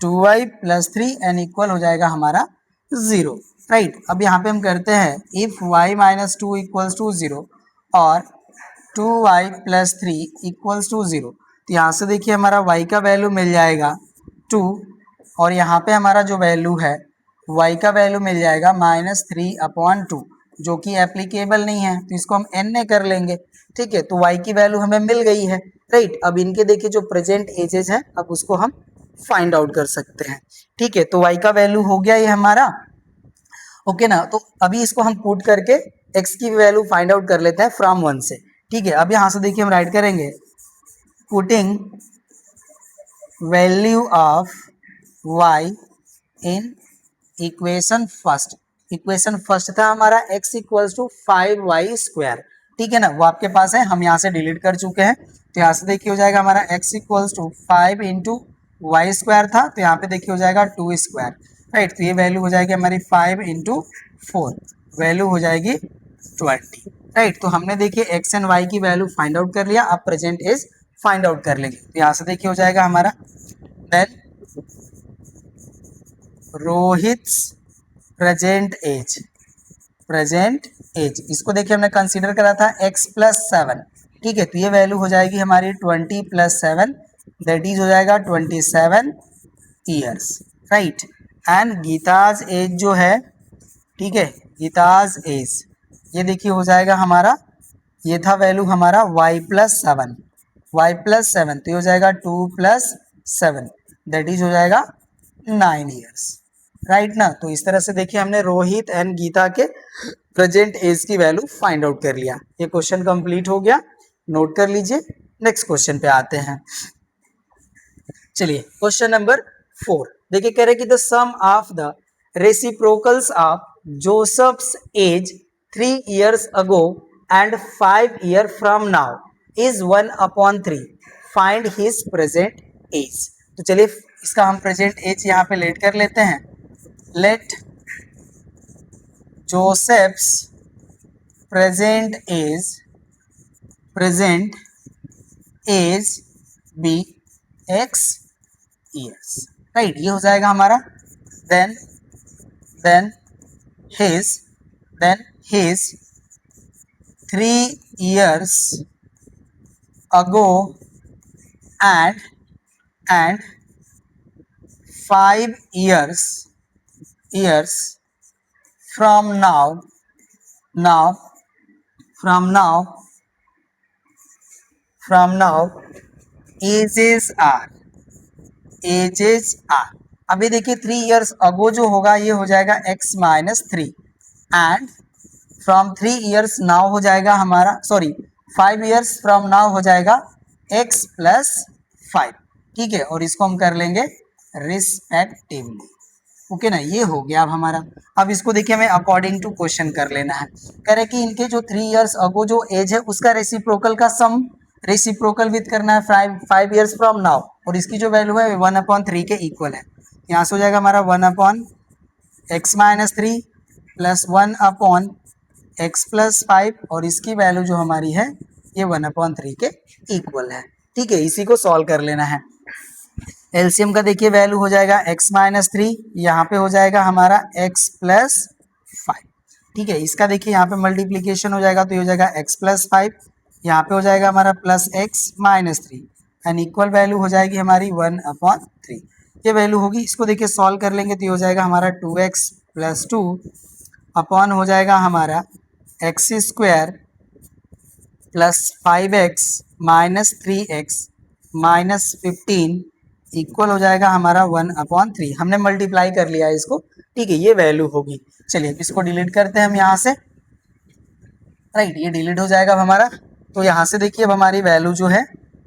2y + 3 एंड इक्वल हो जाएगा हमारा 0, राइट। अब यहाँ पे हम करते हैं if y minus 2 equals to 0 और 2y + 3 इक्वल्स टू 0, तो यहाँ से देखिए हमारा y का वैल्यू मिल जाएगा 2 और यहाँ पे हमारा जो वैल्यू है y का वैल्यू मिल जाएगा -3/2, जो कि एप्लीकेबल नहीं है तो इसको हम n ने कर लेंगे, ठीक है। तो y की वैल्यू हमें मिल गई है, राइट। अब इनके देखिए जो प्रेजेंट एजेस है अब उसको हम फाइंड आउट कर सकते हैं, ठीक है। तो y का वैल्यू हो गया ये हमारा, ओके ना। तो अभी इसको हम पुट करके x की वैल्यू फाइंड आउट कर लेते हैं फ्रॉम 1 से, ठीक है। अब यहाँ से देखिए हम राइट करेंगे putting value of y in equation first. Equation first था हमारा x इक्वल्स टू 5y², ठीक है ना, वो आपके पास है, हम यहाँ से डिलीट कर चुके हैं। तो यहाँ से देखिए हो जाएगा हमारा x इक्वल्स टू 5 × y² था, तो यहाँ पे देखिए हो जाएगा 2², राइट। तो ये वैल्यू हो जाएगी हमारी 5 × 4, वैल्यू हो जाएगी 20, राइट। तो हमने देखिए x एंड y की वैल्यू फाइंड आउट कर लिया, अब प्रेजेंट एज फाइंड आउट कर लेंगे। तो यहाँ से देखिए हो जाएगा हमारा then Rohit's present age, present age इसको देखिए हमने कंसीडर करा था x + 7, ठीक है। तो ये वैल्यू हो जाएगी हमारी 20 + 7 दैट इज हो जाएगा 27 years, right. And Geeta's age जो है, ठीक है, गीताज एज ये देखिए हो जाएगा हमारा, ये था वैल्यू हमारा y + 7, y + 7 तो ये हो जाएगा 2 + 7 दैट इज हो जाएगा 9 ईयर्स, राइट ना। तो इस तरह से देखिए हमने रोहित एंड गीता के प्रेजेंट एज की वैल्यू फाइंड आउट कर लिया। ये क्वेश्चन कंप्लीट हो गया, नोट कर लीजिए। नेक्स्ट क्वेश्चन पे आते हैं। चलिए क्वेश्चन नंबर 4 देखिए, कह रहे कि the sum of the reciprocals of Joseph's age 3 years ago and 5 years from now is 1/3, find his present age. तो चलिए इसका हम प्रेजेंट एज यहाँ पे लेट कर लेते हैं, let Joseph's present age be x years, right, ये हो जाएगा हमारा। Then his 3 years ago and 5 years from now ages are। अभी देखिए 3 years अगो जो होगा ये हो जाएगा x - 3 and from 3 years now हो जाएगा हमारा, सॉरी 5 years फ्रॉम नाउ हो जाएगा x + 5, ठीक है। और इसको हम कर लेंगे रिस्पेक्टिवली, ओके ना, ये हो गया अब हमारा। अब इसको देखिए हमें अकॉर्डिंग टू क्वेश्चन कर लेना है। कह रहे कि इनके जो 3 years अगो जो एज है उसका रेसिप्रोकल का सम, रेसिप्रोकल विद करना है 5 years फ्रॉम नाउ, और इसकी जो वैल्यू है 1/3 के इक्वल है। यहाँ से हो जाएगा हमारा 1/x-3 प्लस 1/x+5 और इसकी वैल्यू जो हमारी है ये 1/3 के इक्वल है। ठीक है, इसी को सॉल्व कर लेना है। एलसीएम का देखिए वैल्यू हो जाएगा x-3, यहाँ पे हो जाएगा हमारा x+5। ठीक है, इसका देखिए यहाँ पे मल्टीप्लीकेशन हो जाएगा तो ये हो जाएगा x+5, यहाँ पे हो जाएगा हमारा +x-3 एंड इक्वल वैल्यू हो जाएगी हमारी 1/3। ये वैल्यू होगी, इसको देखिए सॉल्व कर लेंगे तो ये हो जाएगा हमारा 2x+2 अपॉन हो जाएगा हमारा x² plus 5x minus 3x minus 15 equal हो जाएगा हमारा 1/3। हमने मल्टीप्लाई कर लिया है इसको। ठीक है, ये वैल्यू होगी। चलिए इसको डिलीट करते हैं हम यहाँ से। राइट, ये डिलीट हो जाएगा अब हमारा। तो यहाँ से देखिए अब हमारी वैल्यू जो है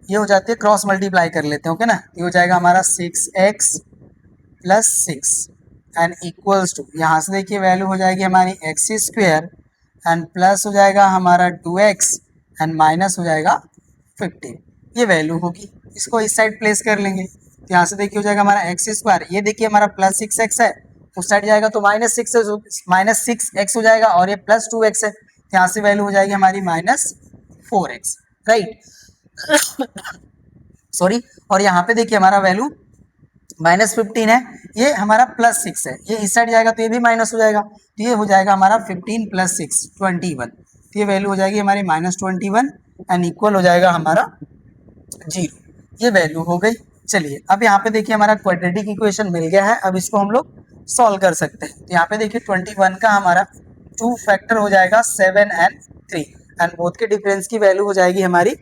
ये हो जाती है, क्रॉस मल्टीप्लाई कर लेते हैं। ओके ना, ये हो जाएगा हमारा 6x plus 6 and equals to, यहाँ से देखिए वैल्यू हो जाएगी हमारी x² एंड प्लस हो जाएगा हमारा 2x एंड माइनस हो जाएगा 15। ये वैल्यू होगी, इसको इस साइड प्लेस कर लेंगे तो यहाँ से देखिए हो जाएगा हमारा x²। ये देखिए हमारा +6x है, उस साइड जाएगा तो -6x हो जाएगा और ये +2x है तो यहाँ से वैल्यू हो जाएगी हमारी -4x। राइट, सॉरी, और यहाँ पे देखिए हमारा वैल्यू -15 है, ये हमारा +6 है, ये इस साइड जाएगा तो ये भी माइनस हो जाएगा तो ये हो जाएगा हमारा 15 + 6 21। तो ये वैल्यू हो जाएगी हमारी -21 एंड इक्वल हो जाएगा हमारा 0। ये वैल्यू हो गई। चलिए अब यहाँ पे देखिए हमारा क्वाड्रेटिक इक्वेशन मिल गया है, अब इसको हम लोग सॉल्व कर सकते हैं। तो यहाँ पे देखिए 21 का हमारा 2 फैक्टर हो जाएगा 7 एंड 3 एंड बोथ के डिफरेंस की वैल्यू हो जाएगी हमारी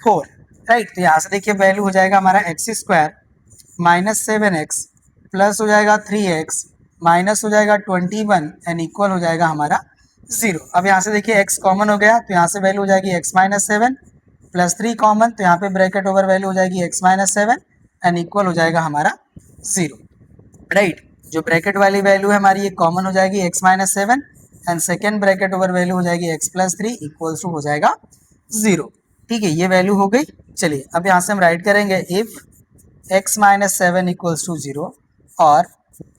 4। राइट, तो यहाँ से देखिए वैल्यू हो जाएगा हमारा x² माइनस 7x प्लस हो जाएगा 3x माइनस हो जाएगा 21 एंड इक्वल हो जाएगा हमारा 0। अब यहाँ से देखिए x कॉमन हो गया तो यहाँ से वैल्यू हो जाएगी x-7 प्लस 3 कॉमन, तो यहाँ पे ब्रैकेट ओवर वैल्यू हो जाएगी x-7 एंड इक्वल हो जाएगा हमारा 0। राइट, जो ब्रैकेट वाली वैल्यू है हमारी ये कॉमन हो जाएगी x-7 and second bracket over value हो जाएगी x+3 इक्वल्स टू हो जाएगा 0। ठीक है, ये वैल्यू हो गई। चलिए अब यहाँ से हम राइट करेंगे इफ x-7 इक्वल्स टू 0 और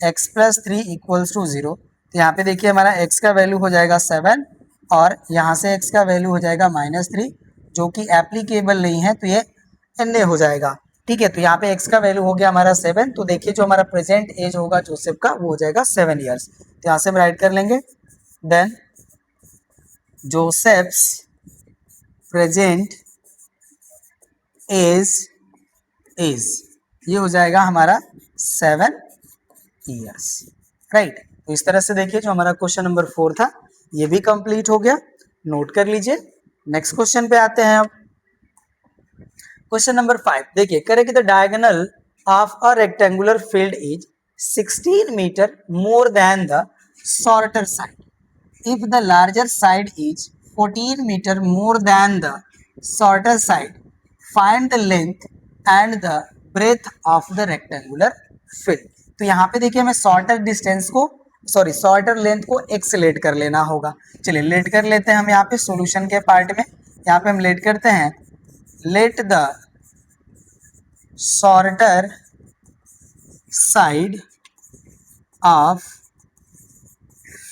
x+3 इक्वल्स टू 0। तो यहाँ पे देखिए हमारा x का वैल्यू हो जाएगा 7 और यहाँ से x का वैल्यू हो जाएगा -3 जो कि एप्लीकेबल नहीं है तो ये NA हो जाएगा। ठीक है, तो यहाँ पे x का वैल्यू हो गया हमारा 7। तो देखिए जो हमारा प्रेजेंट एज होगा जोसेफ का वो हो जाएगा 7 ईयर्स। तो यहाँ से हम राइट कर लेंगे then Joseph's present age is, ये हो जाएगा हमारा 7 ईयर्स। राइट, तो इस तरह से देखिए जो हमारा क्वेश्चन नंबर 4 था ये भी कंप्लीट हो गया। नोट कर लीजिए। नेक्स्ट क्वेश्चन पे आते हैं अब। क्वेश्चन नंबर 5 देखिए, correct the diagonal of a rectangular field is 16 metre more than the shorter side if the larger side is 14 metre more than the shorter side, find the length and the breadth of the rectangular field. तो यहाँ पे देखिए हमें shorter distance को shorter length को x let कर लेना होगा। चलिए लेट कर लेते हैं हम यहाँ पे सॉल्यूशन के पार्ट में। यहाँ पे हम लेट करते हैं let the shorter side of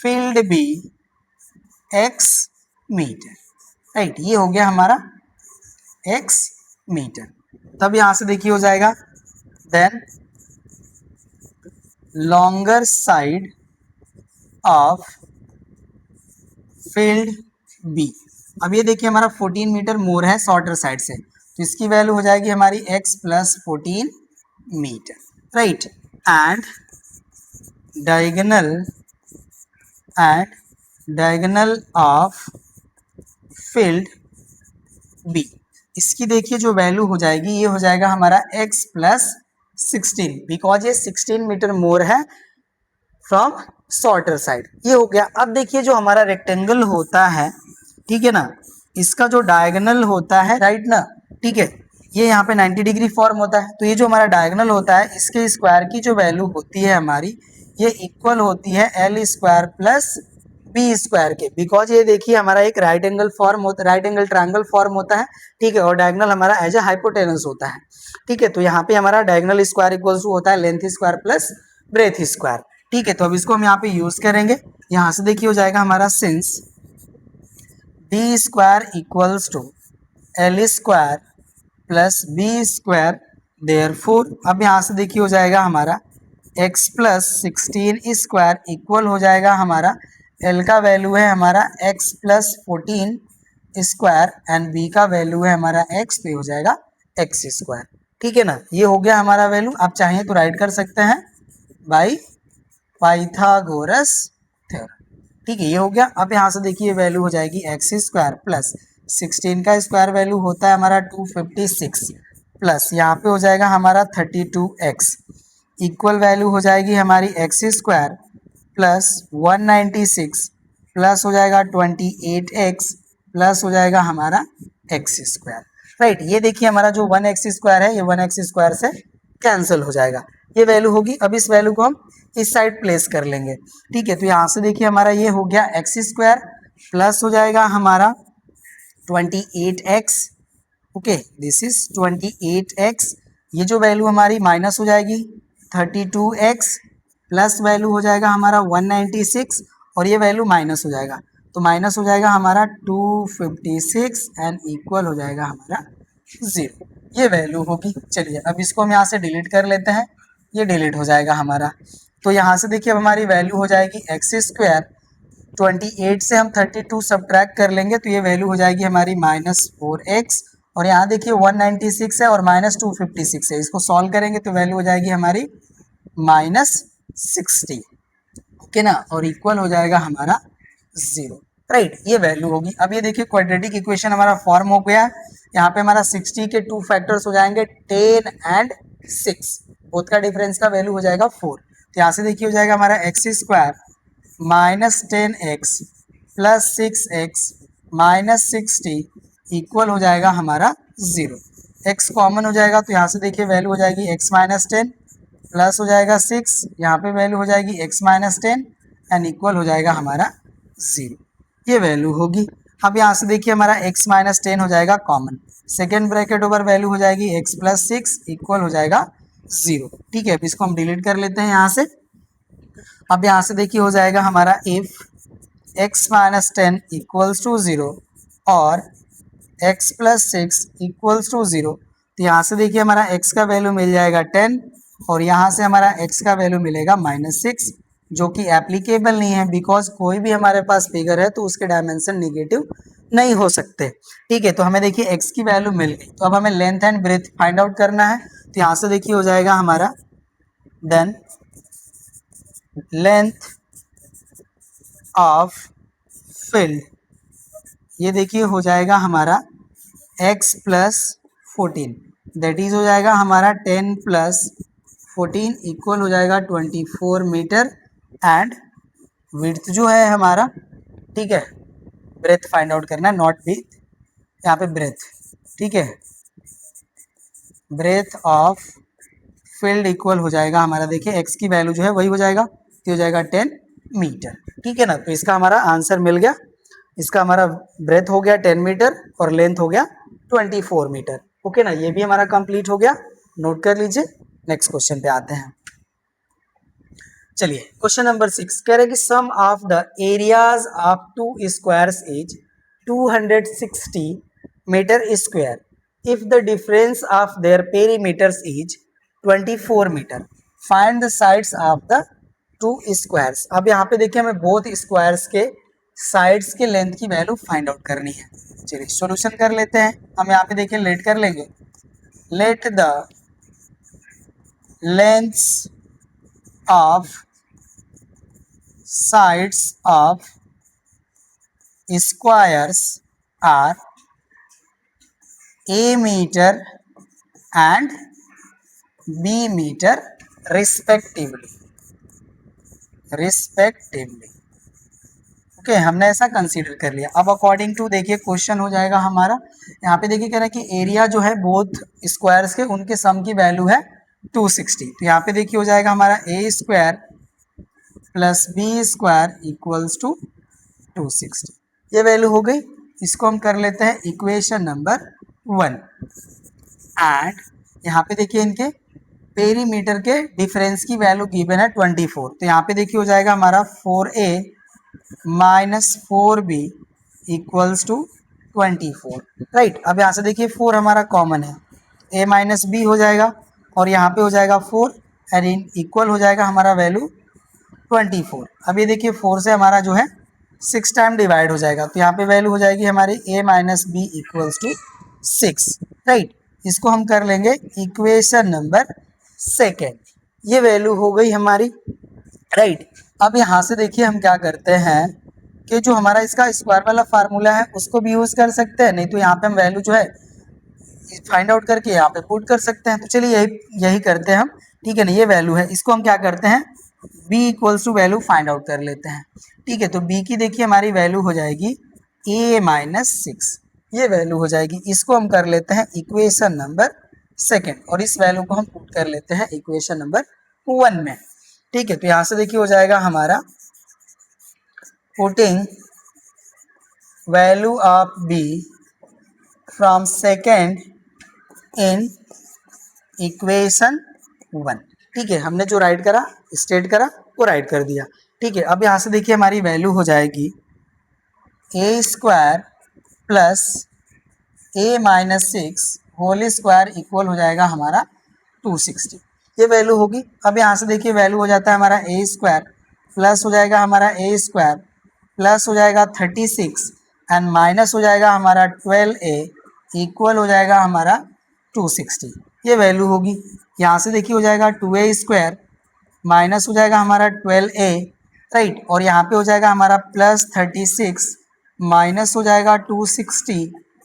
field be x metre. Right, ये हो गया हमारा x मीटर। तब यहाँ से देखिए हो जाएगा then longer side of field be. अब ये देखिए हमारा 14 मीटर मोर है शॉर्टर साइड से, तो इसकी वैल्यू हो जाएगी हमारी x + 14 metre. Right, and diagonal of field be, इसकी देखिए जो वैल्यू हो जाएगी ये हो जाएगा हमारा x + 16 बिकॉज ये 16 मीटर मोर है फ्रॉम शॉर्टर साइड। ये हो गया। अब देखिए जो हमारा रेक्टेंगल होता है, ठीक है ना, इसका जो डायगोनल होता है, राइट ना, ठीक है, ये यहाँ पे 90 डिग्री फॉर्म होता है। तो ये जो हमारा डायगोनल होता है इसके स्क्वायर की जो वैल्यू होती है हमारी ये इक्वल होती है L² + बी स्क्वायर के, बिकॉज ये देखिए हमारा एक राइट एंगल ट्रायंगल फॉर्म होता है, ठीक है, और डायगोनल हमारा एज ए हाइपोटेनस होता है, ठीक है। तो यहाँ पे हमारा डायगोनल स्क्वायर इक्वल्स टू होता है length square plus breadth square, ठीक है। तो अब इसको हम यहाँ पे यूज करेंगे। यहाँ से देखिए हो जाएगा हमारा since D square equals to L square plus B square, therefore अब यहाँ से देखिए हो जाएगा हमारा x प्लस 16 स्क्वायर इक्वल हो जाएगा हमारा l का वैल्यू है हमारा x plus 14 square and b का वैल्यू है हमारा x, तो ये हो जाएगा x स्क्वायर, ठीक है ना। ये हो गया हमारा वैल्यू। आप चाहें तो राइट कर सकते हैं बाई पाइथागोरस थ्योरम, ठीक है, ये हो गया। अब यहाँ से देखिए वैल्यू हो जाएगी एक्स स्क्वायर प्लस 16 का स्क्वायर वैल्यू होता है हमारा 256 प्लस यहाँ पे हो जाएगा हमारा 32x इक्वल वैल्यू हो जाएगी हमारी एक्स स्क्वायर प्लस 196 प्लस हो जाएगा 28x प्लस हो जाएगा हमारा एक्स स्क्वायर, राइट। ये देखिए हमारा जो 1x स्क्वायर है ये 1x स्क्वायर से कैंसिल हो जाएगा, ये वैल्यू होगी। अब इस वैल्यू को हम इस साइड प्लेस कर लेंगे, ठीक है। तो यहाँ से देखिए हमारा ये हो गया एक्स स्क्वायर प्लस हो जाएगा हमारा 28x, okay, this is 28x, ये जो वैल्यू हमारी माइनस हो जाएगी 32x प्लस वैल्यू हो जाएगा हमारा 196 और ये वैल्यू माइनस हो जाएगा, तो माइनस हो जाएगा हमारा 256 एंड इक्वल हो जाएगा हमारा 0, ये वैल्यू होगी। चलिए अब इसको हम यहाँ से डिलीट कर लेते हैं, ये डिलीट हो जाएगा हमारा। तो यहाँ से देखिए अब हमारी वैल्यू हो जाएगी एक्स स्क्वायर 28 से हम 32 सब्ट्रैक्ट कर लेंगे तो ये वैल्यू हो जाएगी हमारी -4x और यहाँ देखिए 196 है और -256 है, इसको सॉल्व करेंगे तो वैल्यू हो जाएगी हमारी -60, ओके ना, और इक्वल हो जाएगा हमारा 0, राइट, ये वैल्यू होगी। अब ये देखिए क्वाड्रेटिक इक्वेशन हमारा फॉर्म हो गया है। यहाँ पे हमारा 60 के 2 फैक्टर्स हो जाएंगे 10 एंड 6, बोथ का डिफरेंस का वैल्यू हो जाएगा 4। तो यहाँ से देखिए हो जाएगा हमारा x square -10x plus 6x -60 equal हो जाएगा हमारा 0। x कॉमन हो जाएगा तो यहाँ से देखिए वैल्यू हो जाएगी x -10 प्लस हो जाएगा 6, यहाँ पे वैल्यू हो जाएगी x -10 एंड इक्वल हो जाएगा हमारा 0, ये वैल्यू होगी। अब यहाँ से देखिए हमारा x -10 हो जाएगा common, second bracket over value हो जाएगी x प्लस 6 इक्वल हो जाएगा 0, ठीक है। अब इसको हम डिलीट कर लेते हैं यहाँ से। अब यहाँ से देखिए हो जाएगा हमारा इफ x -10 इक्वल्स टू 0 और x प्लस 6 इक्वल्स टू 0, तो यहाँ से देखिए हमारा x का वैल्यू मिल जाएगा 10 और यहाँ से हमारा x का वैल्यू मिलेगा -6, जो कि एप्लीकेबल नहीं है बिकॉज कोई भी हमारे पास फिगर है तो उसके डायमेंशन निगेटिव नहीं हो सकते, ठीक है। तो हमें देखिए x की वैल्यू मिल गई, तो अब हमें length and breadth find out करना है। तो यहाँ से देखिए हो जाएगा हमारा देन लेंथ ऑफ फिल्ड, ये देखिए हो जाएगा हमारा x प्लस 14, दैट इज हो जाएगा हमारा 10 प्लस 14 इक्वल हो जाएगा 24 मीटर एंड विड्थ जो है हमारा, ठीक है, ब्रेथ फाइंड आउट करना है, नॉट विड्थ, यहाँ पे ब्रेथ, ठीक है, ब्रेथ ऑफ फील्ड इक्वल हो जाएगा हमारा, देखिए x की वैल्यू जो है वही हो जाएगा, तो हो जाएगा 10 मीटर, ठीक है ना। तो इसका हमारा आंसर मिल गया, इसका हमारा ब्रेथ हो गया 10 मीटर और लेंथ हो गया 24 मीटर, ओके ना, ये भी हमारा कंप्लीट हो गया, नोट कर लीजिए। नेक्स्ट क्वेश्चन पे आते हैं। चलिए क्वेश्चन नंबर 6 कह रहे हैं कि sum of the areas of two squares is 260 meter square if the difference of their perimeters is 24 meter, find the sides of the two squares. अब यहाँ पे देखिए हमें बोथ स्क्वायर्स के साइड्स के लेंथ की वैल्यू फाइंड आउट करनी है। चलिए सॉल्यूशन कर लेते हैं। हम यहाँ पे देखिए लेट कर लेंगे, let the lengths of sides of squares are a meter and b meter respectively, okay, हमने ऐसा कंसीडर कर लिया। अब अकॉर्डिंग टू देखिए क्वेश्चन हो जाएगा हमारा, यहाँ पे देखिए कह रहा है कि एरिया जो है बोथ स्क्वायर्स के उनके सम की वैल्यू है 260, तो यहाँ पे देखिए हो जाएगा हमारा a square plus B square equals to 260। ये वैल्यू हो गई। इसको हम कर लेते हैं इक्वेशन नंबर 1। एंड यहाँ पे देखिए इनके पेरीमीटर के डिफरेंस की वैल्यू गिवन है 24। तो यहाँ पे देखिए हो जाएगा हमारा 4a minus 4b equals to 24। Right, अब यहाँ से देखिए 4 हमारा कॉमन है, a माइनस बी हो जाएगा और यहाँ पे हो जाएगा 4 एंड इक्वल हो जाएगा हमारा वैल्यू 24। अब ये देखिए 4 से हमारा जो है 6 टाइम डिवाइड हो जाएगा, तो यहाँ पे वैल्यू हो जाएगी हमारी a minus B equals to 6। Right, इसको हम कर लेंगे इक्वेशन नंबर 2। ये वैल्यू हो गई हमारी। राइट, अब यहाँ से देखिए हम क्या करते हैं कि जो हमारा इसका स्क्वायर वाला फार्मूला है उसको भी यूज़ कर सकते हैं, नहीं तो यहाँ पे हम वैल्यू जो है फाइंड आउट करके यहाँ पे पुट कर सकते हैं। तो चलिए यही करते हैं हम। ठीक है ना, ये वैल्यू है, इसको हम क्या करते हैं b equals to value find out कर लेते हैं। ठीक है, तो b की देखिए हमारी वैल्यू हो जाएगी a माइनस 6। ये वैल्यू हो जाएगी, इसको हम कर लेते हैं इक्वेशन नंबर 2 और इस वैल्यू को हम पुट कर लेते हैं इक्वेशन नंबर 1 में। ठीक है, तो यहाँ से देखिए हो जाएगा हमारा putting value of b from second in equation 1। ठीक है, हमने जो राइट करा स्टेट करा वो राइट कर दिया। ठीक है, अब यहाँ से देखिए हमारी वैल्यू हो जाएगी a square plus a minus 6 whole square equal हो जाएगा हमारा 260। ये वैल्यू होगी। अब यहाँ से देखिए वैल्यू हो जाता है हमारा a स्क्वायर प्लस हो जाएगा हमारा a स्क्वायर प्लस हो जाएगा 36 एंड माइनस हो जाएगा हमारा 12a इक्वल हो जाएगा हमारा 260। ये वैल्यू होगी। यहाँ से देखिए हो जाएगा 2a स्क्वायर माइनस हो जाएगा हमारा 12a। राइट, और यहाँ पे हो जाएगा हमारा प्लस 36 माइनस हो जाएगा 260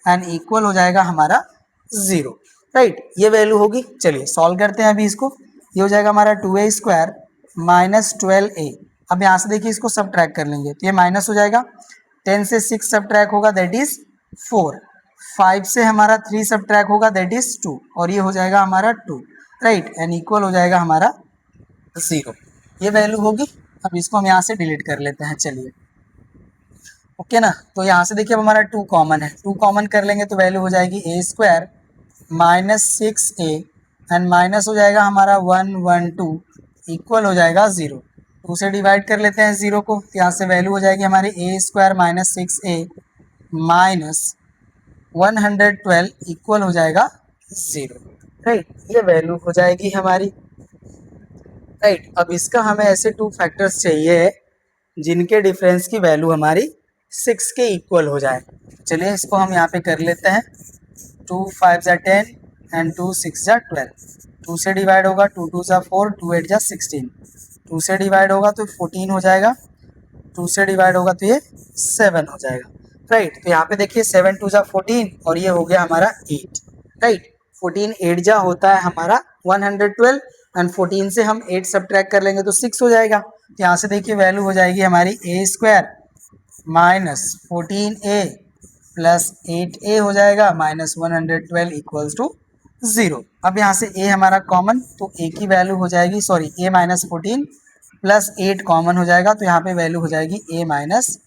एंड इक्वल हो जाएगा हमारा 0। राइट, ये वैल्यू होगी। चलिए सॉल्व करते हैं अभी इसको। ये हो जाएगा हमारा 2a स्क्वायर माइनस 12a। अब यहाँ से देखिए इसको सब ट्रैक कर लेंगे तो ये माइनस हो जाएगा, 10 से 6 सब ट्रैक होगा दैट इज 4, 5 से हमारा 3 सब ट्रैक होगा दैट इज 2 और ये हो जाएगा हमारा 2। राइट, एंड इक्वल हो जाएगा हमारा 0। ये वैल्यू होगी। अब इसको हम यहाँ से डिलीट कर लेते हैं। चलिए ओके ना, तो यहाँ से देखिए अब हमारा 2 कॉमन है, 2 कॉमन कर लेंगे तो वैल्यू हो जाएगी a square minus 6a and minus हो जाएगा हमारा 112 इक्वल हो जाएगा 0। 2 से डिवाइड कर लेते हैं 0 को, तो यहाँ से वैल्यू हो जाएगी हमारी a square minus 6a minus 112 equal हो जाएगा 0। राइट, ये वैल्यू हो जाएगी हमारी। राइट, अब इसका हमें ऐसे 2 फैक्टर्स चाहिए जिनके डिफरेंस की वैल्यू हमारी 6 के इक्वल हो जाए। चलिए इसको हम यहाँ पे कर लेते हैं। 2 5 जा 10 एंड 2 6 जा 12। 2 से डिवाइड होगा 2 2 जा 4, 2 8 जा 16। 2 से डिवाइड होगा तो 14 हो जाएगा, 2 से डिवाइड होगा तो ये 7 हो जाएगा। राइट, तो यहाँ पे देखिए 7 2 जा 14 और ये हो गया हमारा 8। राइट, 14 8 जा होता है हमारा 112 एंड 14 से हम 8 सब्ट्रैक्ट कर लेंगे तो 6 हो जाएगा। तो यहाँ से देखिए वैल्यू हो जाएगी हमारी a square minus 14a plus 8a हो जाएगा माइनस 112 इक्वल्स टू 0। अब यहाँ से a हमारा कॉमन तो a की वैल्यू हो जाएगी, sorry a minus 14 plus 8 common हो जाएगा तो यहाँ पे वैल्यू हो जाएगी a माइनस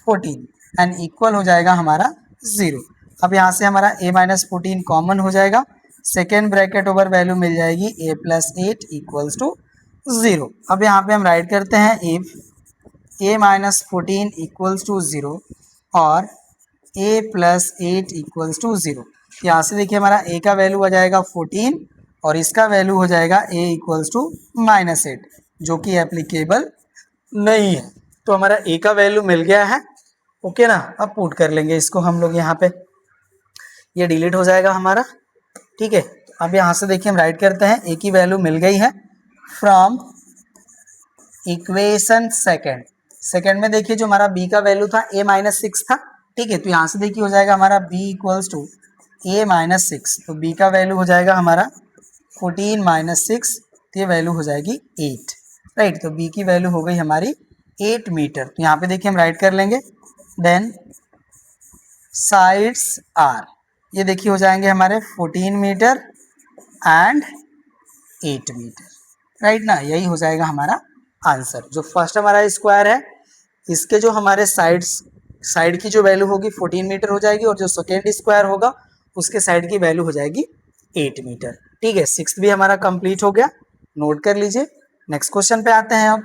14 एंड इक्वल हो जाएगा हमारा 0। अब यहाँ से हमारा a माइनस 14 कॉमन हो जाएगा, सेकेंड ब्रैकेट ओवर वैल्यू मिल जाएगी a प्लस 8 इक्वल्स टू 0। अब यहाँ पे हम राइट करते हैं if a minus 14 equals to 0 और a प्लस 8 इक्वल्स टू 0। यहाँ से देखिए हमारा a का वैल्यू आ जाएगा 14 और इसका वैल्यू हो जाएगा a इक्वल्स टू माइनस 8 जो कि एप्लीकेबल नहीं है। तो हमारा a का वैल्यू मिल गया है। ओके ना, अब पुट कर लेंगे इसको हम लोग यहाँ पे, ये डिलीट हो जाएगा हमारा। ठीक है, अब यहाँ से देखिए हम राइट करते हैं a की वैल्यू मिल गई है फ्रॉम इक्वेशन सेकेंड में देखिए जो हमारा b का वैल्यू था a माइनस 6 था। ठीक है, तो यहाँ से देखिए हो जाएगा हमारा b equals to a minus 6, तो b का वैल्यू हो जाएगा हमारा 14 माइनस 6, तो ये वैल्यू हो जाएगी 8। राइट, तो b की वैल्यू हो गई हमारी 8 मीटर। तो यहाँ पे देखिए हम राइट कर लेंगे देन साइड्स आर, ये देखिए हो जाएंगे हमारे 14 मीटर एंड 8 मीटर। राइट ना, यही हो जाएगा हमारा आंसर। जो फर्स्ट हमारा स्क्वायर है इसके जो हमारे साइड की जो वैल्यू होगी 14 मीटर हो जाएगी, और जो सेकेंड स्क्वायर होगा उसके साइड की वैल्यू हो जाएगी 8 मीटर। ठीक है, सिक्स्थ भी हमारा कंप्लीट हो गया, नोट कर लीजिए। नेक्स्ट क्वेश्चन पे आते हैं अब।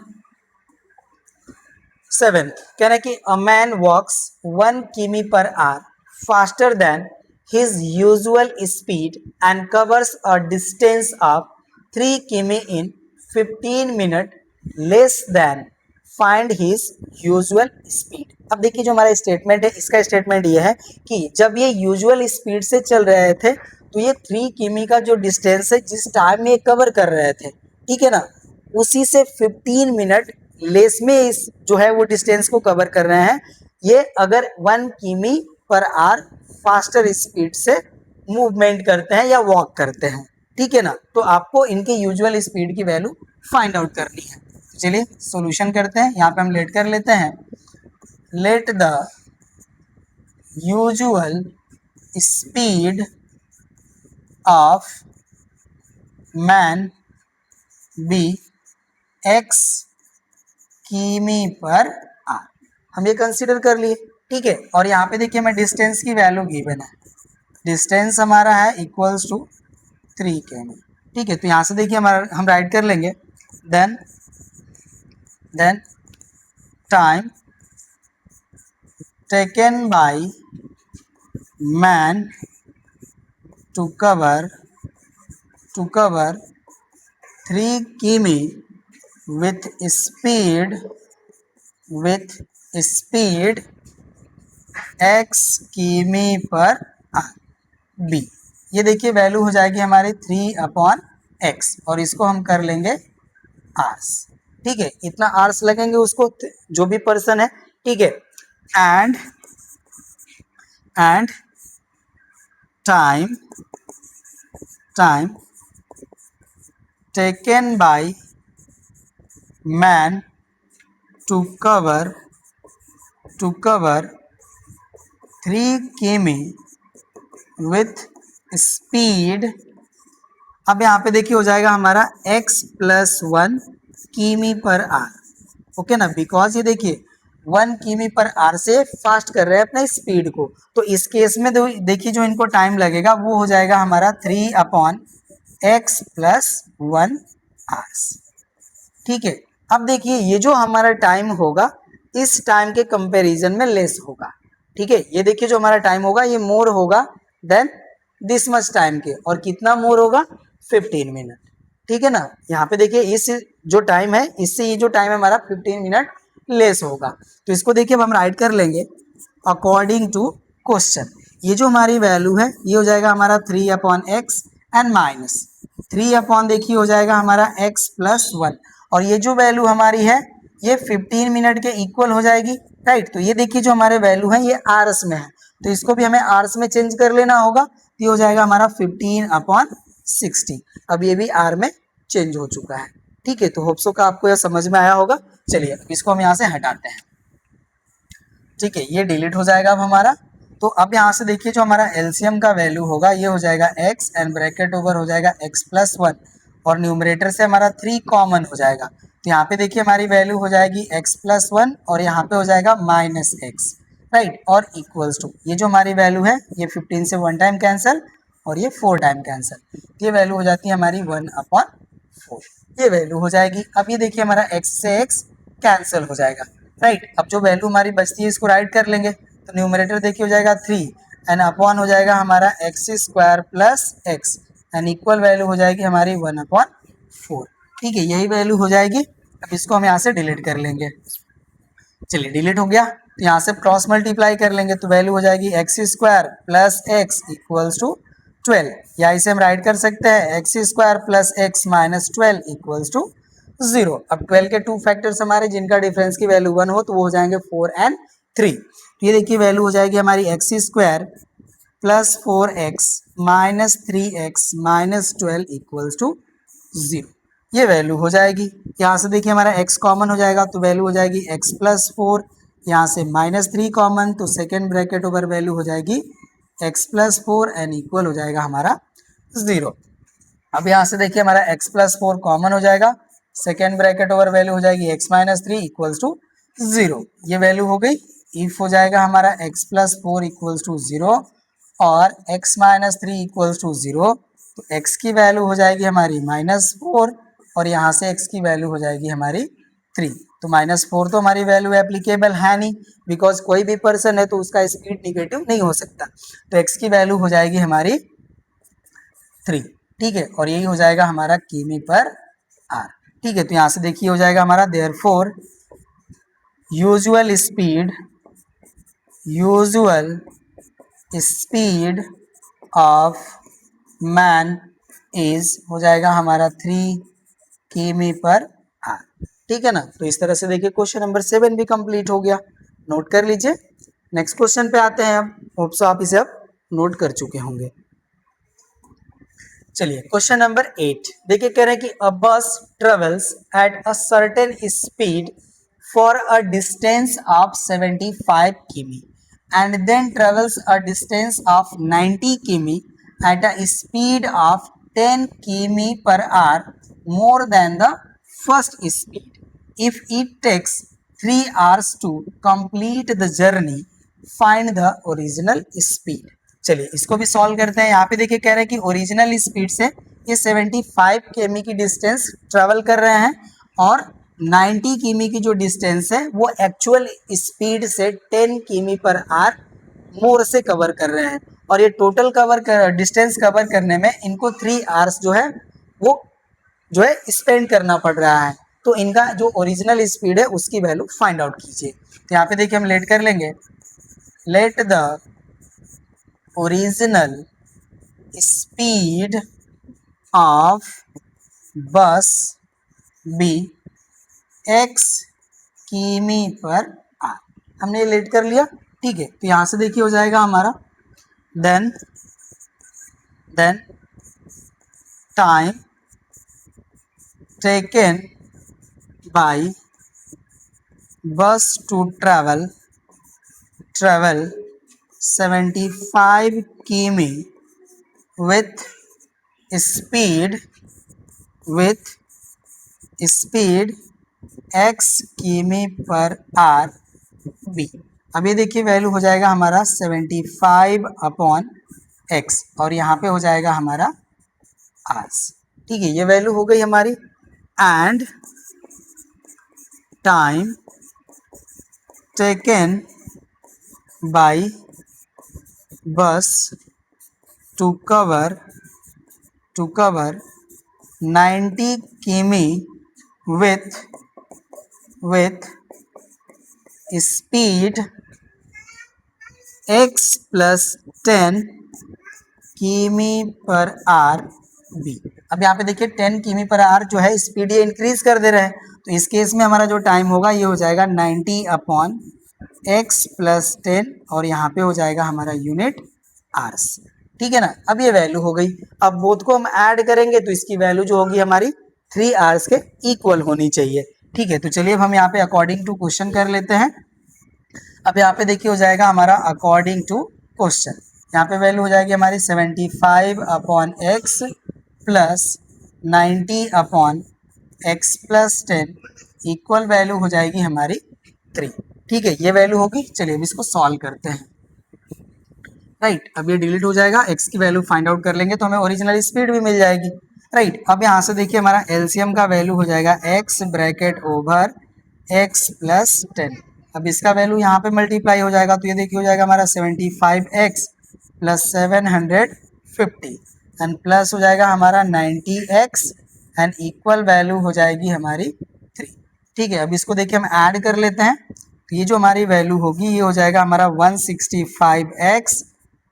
7 कह रहे हैं कि अ मैन वॉक्स 1 किमी पर our faster than his usual speed and covers a distance of 3 किमी इन 15 minute less than find his usual speed. अब देखिए जो हमारा स्टेटमेंट है, इसका स्टेटमेंट ये है कि जब ये यूजुअल स्पीड से चल रहे थे तो ये 3 किमी का जो डिस्टेंस है जिस टाइम में ये कवर कर रहे थे, ठीक है ना, उसी से 15 मिनट लेस में इस जो है वो डिस्टेंस को कवर कर रहे हैं। ये अगर 1 किमी पर आवर फास्टर स्पीड से मूवमेंट करते हैं या वॉक करते हैं, ठीक है ना, तो आपको इनके यूजुअल स्पीड की वैल्यू फाइंड आउट करनी है। चलिए सॉल्यूशन करते हैं। यहाँ पे हम लेट कर लेते हैं, let the usual speed of man B x किमी पर आर। हम ये कंसीडर कर लिए, ठीक है। और यहाँ पे देखिए हमें डिस्टेंस की वैल्यू गिवन है, डिस्टेंस हमारा है इक्वल्स टू 3 किमी, ठीक है। तो यहाँ से देखिए हमारा हम राइट कर लेंगे, then time taken by man to cover 3 किमी with speed x किमी पर आर बी। ये देखिए वैल्यू हो जाएगी हमारी 3/x, और इसको हम कर लेंगे आर्स, ठीक है। इतना आर्स लगेंगे उसको जो भी पर्सन है, ठीक है। And time taken by man to cover 3 किमी विथ स्पीड। अब यहाँ पे देखिए हो जाएगा हमारा x+1 किमी पर आर, ओके ना, बिकॉज ये देखिए 1 किमी पर आर से फास्ट कर रहे हैं अपना स्पीड को, तो इस केस में देखिए जो इनको टाइम लगेगा वो हो जाएगा हमारा 3/x+1 आर्स, ठीक है। अब देखिए ये जो हमारा टाइम होगा इस टाइम के कंपैरिजन में लेस होगा, ठीक है। ये देखिए जो हमारा टाइम होगा ये मोर होगा देन दिस मच टाइम के, और कितना मोर होगा 15 मिनट, ठीक है ना। यहाँ पे देखिए इस जो टाइम है इससे ये जो टाइम है हमारा 15 मिनट लेस होगा। तो इसको देखिए अब हम राइट कर लेंगे अकॉर्डिंग टू क्वेश्चन। ये जो हमारी वैल्यू है ये हो जाएगा हमारा 3/x एंड माइनस 3 देखिए हो जाएगा हमारा x+1, और ये जो वैल्यू हमारी है ये 15 मिनट के इक्वल हो जाएगी, राइट। तो ये देखिए जो हमारे वैल्यू है ये आर्स में है, तो इसको भी हमें आर्स में चेंज कर लेना होगा, तो ये हो जाएगा हमारा 15/60। अब ये भी आर में चेंज हो चुका है, ठीक है। तो होप्सो का आपको यह समझ में आया होगा। चलिए इसको हम यहाँ से हटाते हैं, ठीक है, ये डिलीट हो जाएगा अब हमारा। तो अब यहाँ से देखिए जो हमारा एलसीएम का वैल्यू होगा ये हो जाएगा x एंड ब्रैकेट ओवर हो जाएगा x+1, और न्यूमरेटर से हमारा 3 कॉमन हो जाएगा, तो यहाँ पे देखिए हमारी वैल्यू हो जाएगी x+1 और यहाँ पे हो जाएगा -x, राइट, और इक्वल्स टू ये जो हमारी वैल्यू है ये 15 से 1 टाइम कैंसिल और ये 4 टाइम कैंसिल, ये वैल्यू हो जाती है हमारी 1/4, ये वैल्यु हो जाएगी। अब ये देखिए हमारा x से x कैंसिल हो जाएगा, राइट। अब जो वैल्यू हमारी बचती है इसको राइट कर लेंगे, तो न्यूमरेटर देखिए हो जाएगा 3 एंड अपॉन हो जाएगा हमारा x² plus x and equal value हो जाएगी हमारी 1/4, ठीक है, यही वैल्यू हो जाएगी। अब इसको हम यहाँ से डिलीट कर लेंगे। चलिए डिलीट हो गया, तो यहाँ से क्रॉस मल्टीप्लाई कर लेंगे तो वैल्यू हो जाएगी x² plus x equals to 12, या इसे हम राइट कर सकते हैं x² plus x minus 12 equals to 0। अब 12 के 2 फैक्टर्स हमारे जिनका डिफरेंस की वैल्यू 1 हो तो वो हो जाएंगे 4 एंड 3, तो ये देखिए वैल्यू हो जाएगी हमारी x² plus 4x minus 3x minus 12 equals to 0, ये वैल्यू हो जाएगी। यहाँ से देखिए हमारा x कॉमन हो जाएगा तो वैल्यू हो जाएगी x+4, यहाँ से -3 कॉमन तो सेकेंड ब्रैकेट ओवर वैल्यू हो जाएगी x+4 एंड इक्वल हो जाएगा हमारा 0। अब यहाँ से देखिए हमारा x+4 कॉमन हो जाएगा, सेकेंड ब्रैकेट ओवर वैल्यू हो जाएगी x-3 इक्वल्स टू 0, ये वैल्यू हो गई। इफ हो जाएगा हमारा x प्लस 4 इक्वल्स टू 0 और x माइनस 3 इक्वल्स टू 0, तो x की वैल्यू हो जाएगी हमारी -4 और यहाँ से x की वैल्यू हो जाएगी हमारी 3। तो -4 तो हमारी वैल्यू एप्लीकेबल है नहीं, बिकॉज कोई भी पर्सन है तो उसका स्पीड निगेटिव नहीं हो सकता। तो x की वैल्यू हो जाएगी हमारी 3, ठीक है, और यही हो जाएगा हमारा किमी पर आर। ठीक है, तो यहाँ से देखिए हो जाएगा हमारा therefore usual speed of man is हो जाएगा हमारा 3 किमी पर आर। ठीक है ना। तो इस तरह से देखिए क्वेश्चन नंबर 7 भी कंप्लीट हो गया, नोट कर लीजिए। नेक्स्ट क्वेश्चन पे आते हैं। अब होप सो आप इसे अब नोट कर चुके होंगे। चलिए क्वेश्चन नंबर 8 देखिए, कह रहे हैं कि अ बस travels at a certain speed for a distance of 75 किमी and then travels a distance of 90 km at a speed of 10 km per hour more than the first speed. If it takes 3 hours to complete the journey, find the original speed. चलिए इसको भी solve करते हैं। यहाँ पे देखिए कह रहे हैं कि ओरिजिनल स्पीड से ये 75 किमी की डिस्टेंस ट्रेवल कर रहे हैं और 90 किमी की जो डिस्टेंस है वो एक्चुअल स्पीड से 10 किमी पर आवर मोर से कवर कर रहे हैं। और ये टोटल डिस्टेंस कवर करने में इनको 3 आवर्स जो है वो जो है स्पेंड करना पड़ रहा है। तो इनका जो ओरिजिनल स्पीड है उसकी वैल्यू फाइंड आउट कीजिए। तो यहाँ पे देखिए हम लेट कर लेंगे, let the original speed of बस बी x किमी पर आर। हमने लेट कर लिया, ठीक है। तो यहाँ से देखिए हो जाएगा हमारा देन टाइम टेकन बाय बस टू ट्रेवल 75 किमी with speed x किमी पर आर बी। अब ये देखिए वैल्यू हो जाएगा हमारा 75 अपॉन x और यहाँ पे हो जाएगा हमारा आर्स। ठीक है, ये वैल्यू हो गई हमारी। एंड टाइम टेकन बाय बस टू कवर 90 किमी with speed x प्लस 10 किमी पर आर बी। अब यहाँ पे देखिए 10 किमी पर आर जो है स्पीड ये इंक्रीज कर दे रहे हैं, तो इस केस में हमारा जो टाइम होगा ये हो जाएगा 90 अपॉन x प्लस 10 और यहाँ पे हो जाएगा हमारा यूनिट आर्स। ठीक है ना। अब ये वैल्यू हो गई। अब बोथ को हम ऐड करेंगे तो इसकी वैल्यू जो होगी हमारी 3 आवर्स के इक्वल होनी चाहिए। ठीक है, तो चलिए अब हम यहाँ पे अकॉर्डिंग टू क्वेश्चन कर लेते हैं। अब यहाँ पे देखिए हो जाएगा हमारा अकॉर्डिंग टू क्वेश्चन, यहाँ पे वैल्यू हो जाएगी हमारी 75 upon x plus 90 upon x plus 10 equal value हो जाएगी हमारी 3। ठीक है, ये वैल्यू होगी। चलिए अब इसको सॉल्व करते हैं। राइट, अब ये डिलीट हो जाएगा, x की वैल्यू फाइंड आउट कर लेंगे तो हमें ओरिजिनल स्पीड भी मिल जाएगी। राइट, अब यहाँ से देखिए हमारा एलसीएम का वैल्यू हो जाएगा x bracket over x plus 10। अब इसका वैल्यू यहाँ पे मल्टीप्लाई हो जाएगा तो ये देखिए हो जाएगा हमारा 75x प्लस 750 एंड प्लस हो जाएगा हमारा 90x एंड इक्वल वैल्यू हो जाएगी हमारी 3। ठीक है, अब इसको देखिए हम ऐड कर लेते हैं तो ये जो हमारी वैल्यू होगी ये हो जाएगा हमारा 165x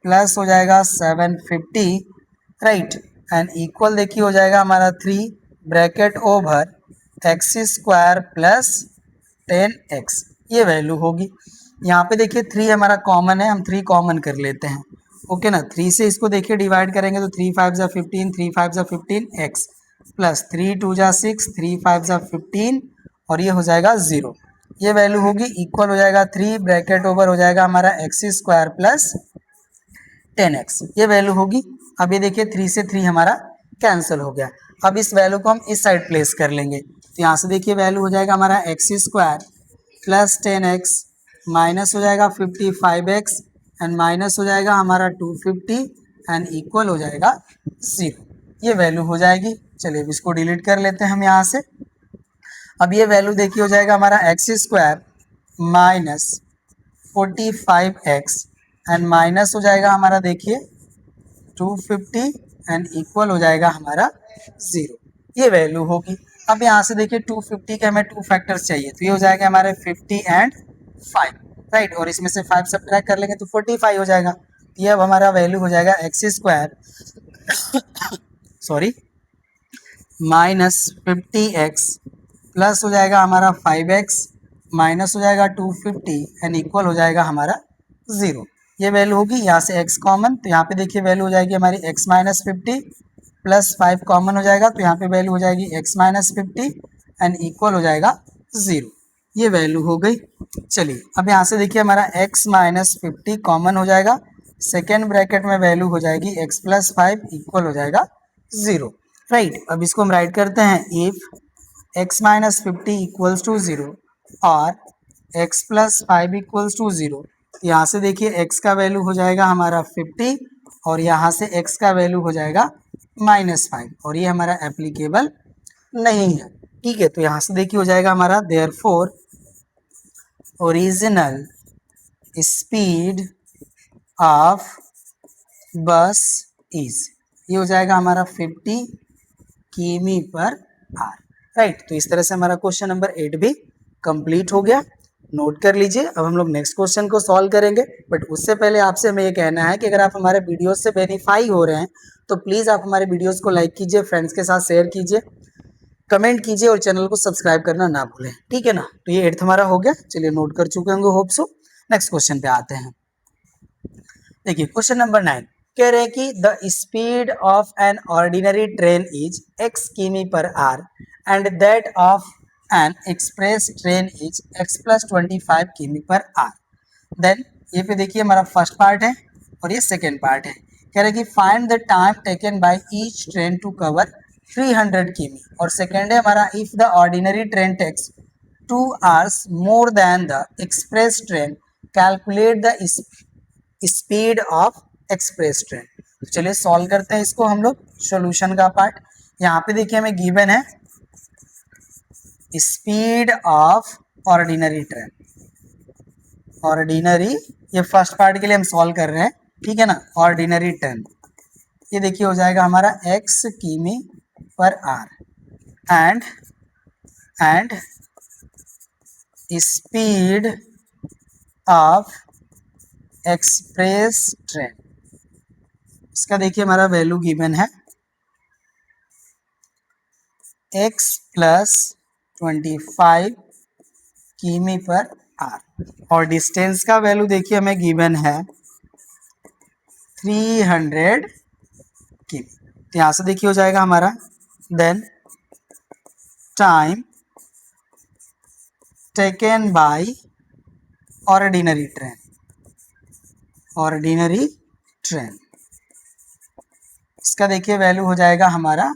प्लस हो जाएगा 750 राइट एंड इक्वल देखिए हो जाएगा हमारा 3 bracket over x square plus 10x, ये वैल्यू होगी। यहाँ पे देखिए 3 हमारा कॉमन है, हम 3 कॉमन कर लेते हैं। ओके ना, 3 से इसको देखिए डिवाइड करेंगे तो 3 5 जा 15, 3 5 जा 15x प्लस 3 2 जा 6, 3 5 जा 15 और ये हो जाएगा 0। ये वैल्यू होगी इक्वल हो जाएगा 3 ब्रैकेट ओवर हो जाएगा हमारा एक्स स्क्वायर प्लस 10x, ये वैल्यू होगी। अब ये देखिए 3 से 3 हमारा कैंसिल हो गया। अब इस वैल्यू को हम इस साइड प्लेस कर लेंगे तो यहाँ से देखिए वैल्यू हो जाएगा हमारा x square plus 10x minus हो जाएगा 55x एंड माइनस हो जाएगा हमारा 250 एंड इक्वल हो जाएगा 0। ये वैल्यू हो जाएगी। चलिए अब इसको डिलीट कर लेते हैं हम यहाँ से। अब ये वैल्यू देखिए हो जाएगा हमारा x square minus 45x and minus हो जाएगा हमारा देखिए 250 एंड इक्वल हो जाएगा हमारा 0। ये वैल्यू होगी। अब यहाँ से देखिए 250 के हमें 2 फैक्टर्स चाहिए, तो ये हो जाएगा हमारे 50 एंड 5, राइट। और इसमें से 5 सब्ट्रैक्ट कर लेंगे तो 45 हो जाएगा। ये अब हमारा वैल्यू हो जाएगा x square sorry minus 50x plus हो जाएगा हमारा 5x माइनस हो जाएगा 250 एंड इक्वल हो जाएगा हमारा 0। ये वैल्यू होगी। यहाँ से x कॉमन, तो यहाँ पे देखिए वैल्यू हो जाएगी हमारी x माइनस 50 प्लस 5 कॉमन हो जाएगा, तो यहाँ पे वैल्यू हो जाएगी x माइनस 50 एंड इक्वल हो जाएगा 0। ये वैल्यू हो गई। चलिए अब यहाँ से देखिए हमारा x माइनस 50 कॉमन हो जाएगा, सेकेंड ब्रैकेट में वैल्यू हो जाएगी x प्लस 5 इक्वल हो जाएगा 0, राइट। अब इसको हम राइट करते हैं, if x minus 50 equals to 0 और x प्लस 5 इक्वल्स टू 0, यहाँ से देखिए x का वैल्यू हो जाएगा हमारा 50 और यहाँ से x का वैल्यू हो जाएगा -5 और ये हमारा एप्लीकेबल नहीं है, ठीक है। तो यहाँ से देखिए हो जाएगा हमारा देयरफॉर ओरिजिनल स्पीड ऑफ बस इज, ये हो जाएगा हमारा 50 किमी पर आर, राइट। तो इस तरह से हमारा क्वेश्चन नंबर 8 भी कंप्लीट हो गया। नोट कर लीजिए। अब हम लोग नेक्स्ट क्वेश्चन को सॉल्व करेंगे, बट उससे पहले आपसे हमें ये कहना है कि अगर आप हमारे वीडियोस से बेनिफाई हो रहे हैं तो प्लीज़ आप हमारे वीडियोस को लाइक कीजिए, फ्रेंड्स के साथ शेयर कीजिए, कमेंट कीजिए और चैनल को सब्सक्राइब करना ना भूलें, ठीक है ना। तो ये 8th हमारा हो गया। चलिए नोट कर चुके होंगे होप सो। नेक्स्ट क्वेश्चन पे आते हैं। देखिए क्वेश्चन नंबर 9 कह रहे हैं कि the speed of an ordinary train is x किमी per hour and that of an express train is x plus 25 किमी पर आर। देन ये पे देखिए हमारा फर्स्ट पार्ट है और ये सेकेंड पार्ट है। कह रहे हैं कि find the time taken by each train to cover 300 किमी, और सेकेंड है हमारा if the ordinary train takes 2 hours more than the express train calculate the speed of express train. तो चलिए सॉल्व करते हैं इसको हम लोग, सॉल्यूशन का पार्ट। यहाँ पे देखिए हमें गिवन है speed of ordinary train, ordinary, ये फर्स्ट पार्ट के लिए हम सॉल्व कर रहे हैं, ठीक है ना। ऑर्डिनरी ट्रेन ये देखिए हो जाएगा हमारा x किमी per hour and speed of express train, इसका देखिए हमारा वैल्यू गिवन है x प्लस 25 किमी पर आर, और डिस्टेंस का वैल्यू देखिए हमें गिवन है 300 किमी। तो यहाँ से देखिए हो जाएगा हमारा then time taken by ordinary train, ordinary train, इसका देखिए वैल्यू हो जाएगा हमारा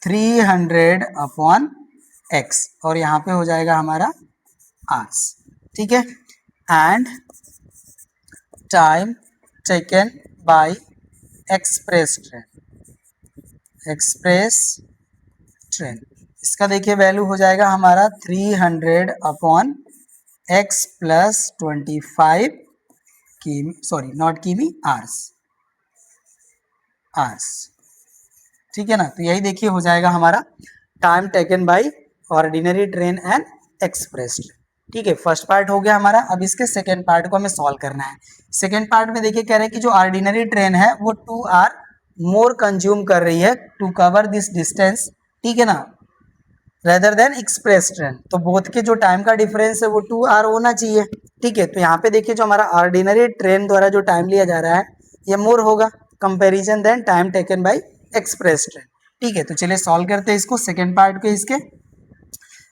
300 अपॉन x और यहाँ पे हो जाएगा हमारा आवर्स, ठीक है। And time taken by express train, express train, इसका देखिए वैल्यू हो जाएगा हमारा 300 अपॉन x प्लस 25 किमी, सॉरी नॉट किमी, आवर्स, आवर्स, ठीक है ना। तो यही देखिए हो जाएगा हमारा time taken by ordinary train and express train, ठीक है। फर्स्ट पार्ट हो गया हमारा। अब इसके सेकेंड पार्ट को हमें सॉल्व करना है। सेकेंड पार्ट में देखिए कह रहे हैं कि जो ऑर्डिनरी ट्रेन है वो 2 आवर मोर कंज्यूम कर रही है टू कवर दिस डिस्टेंस, ठीक है ना, रेदर देन एक्सप्रेस ट्रेन। तो बोथ के जो टाइम का डिफरेंस है वो 2 आवर होना चाहिए, ठीक है। तो यहाँ पे देखिए जो हमारा ऑर्डिनरी ट्रेन द्वारा जो टाइम लिया जा रहा है ये मोर होगा comparison than time taken by express train, ठीक है। तो चलिए सॉल्व करते हैं इसको, सेकेंड पार्ट के इसके।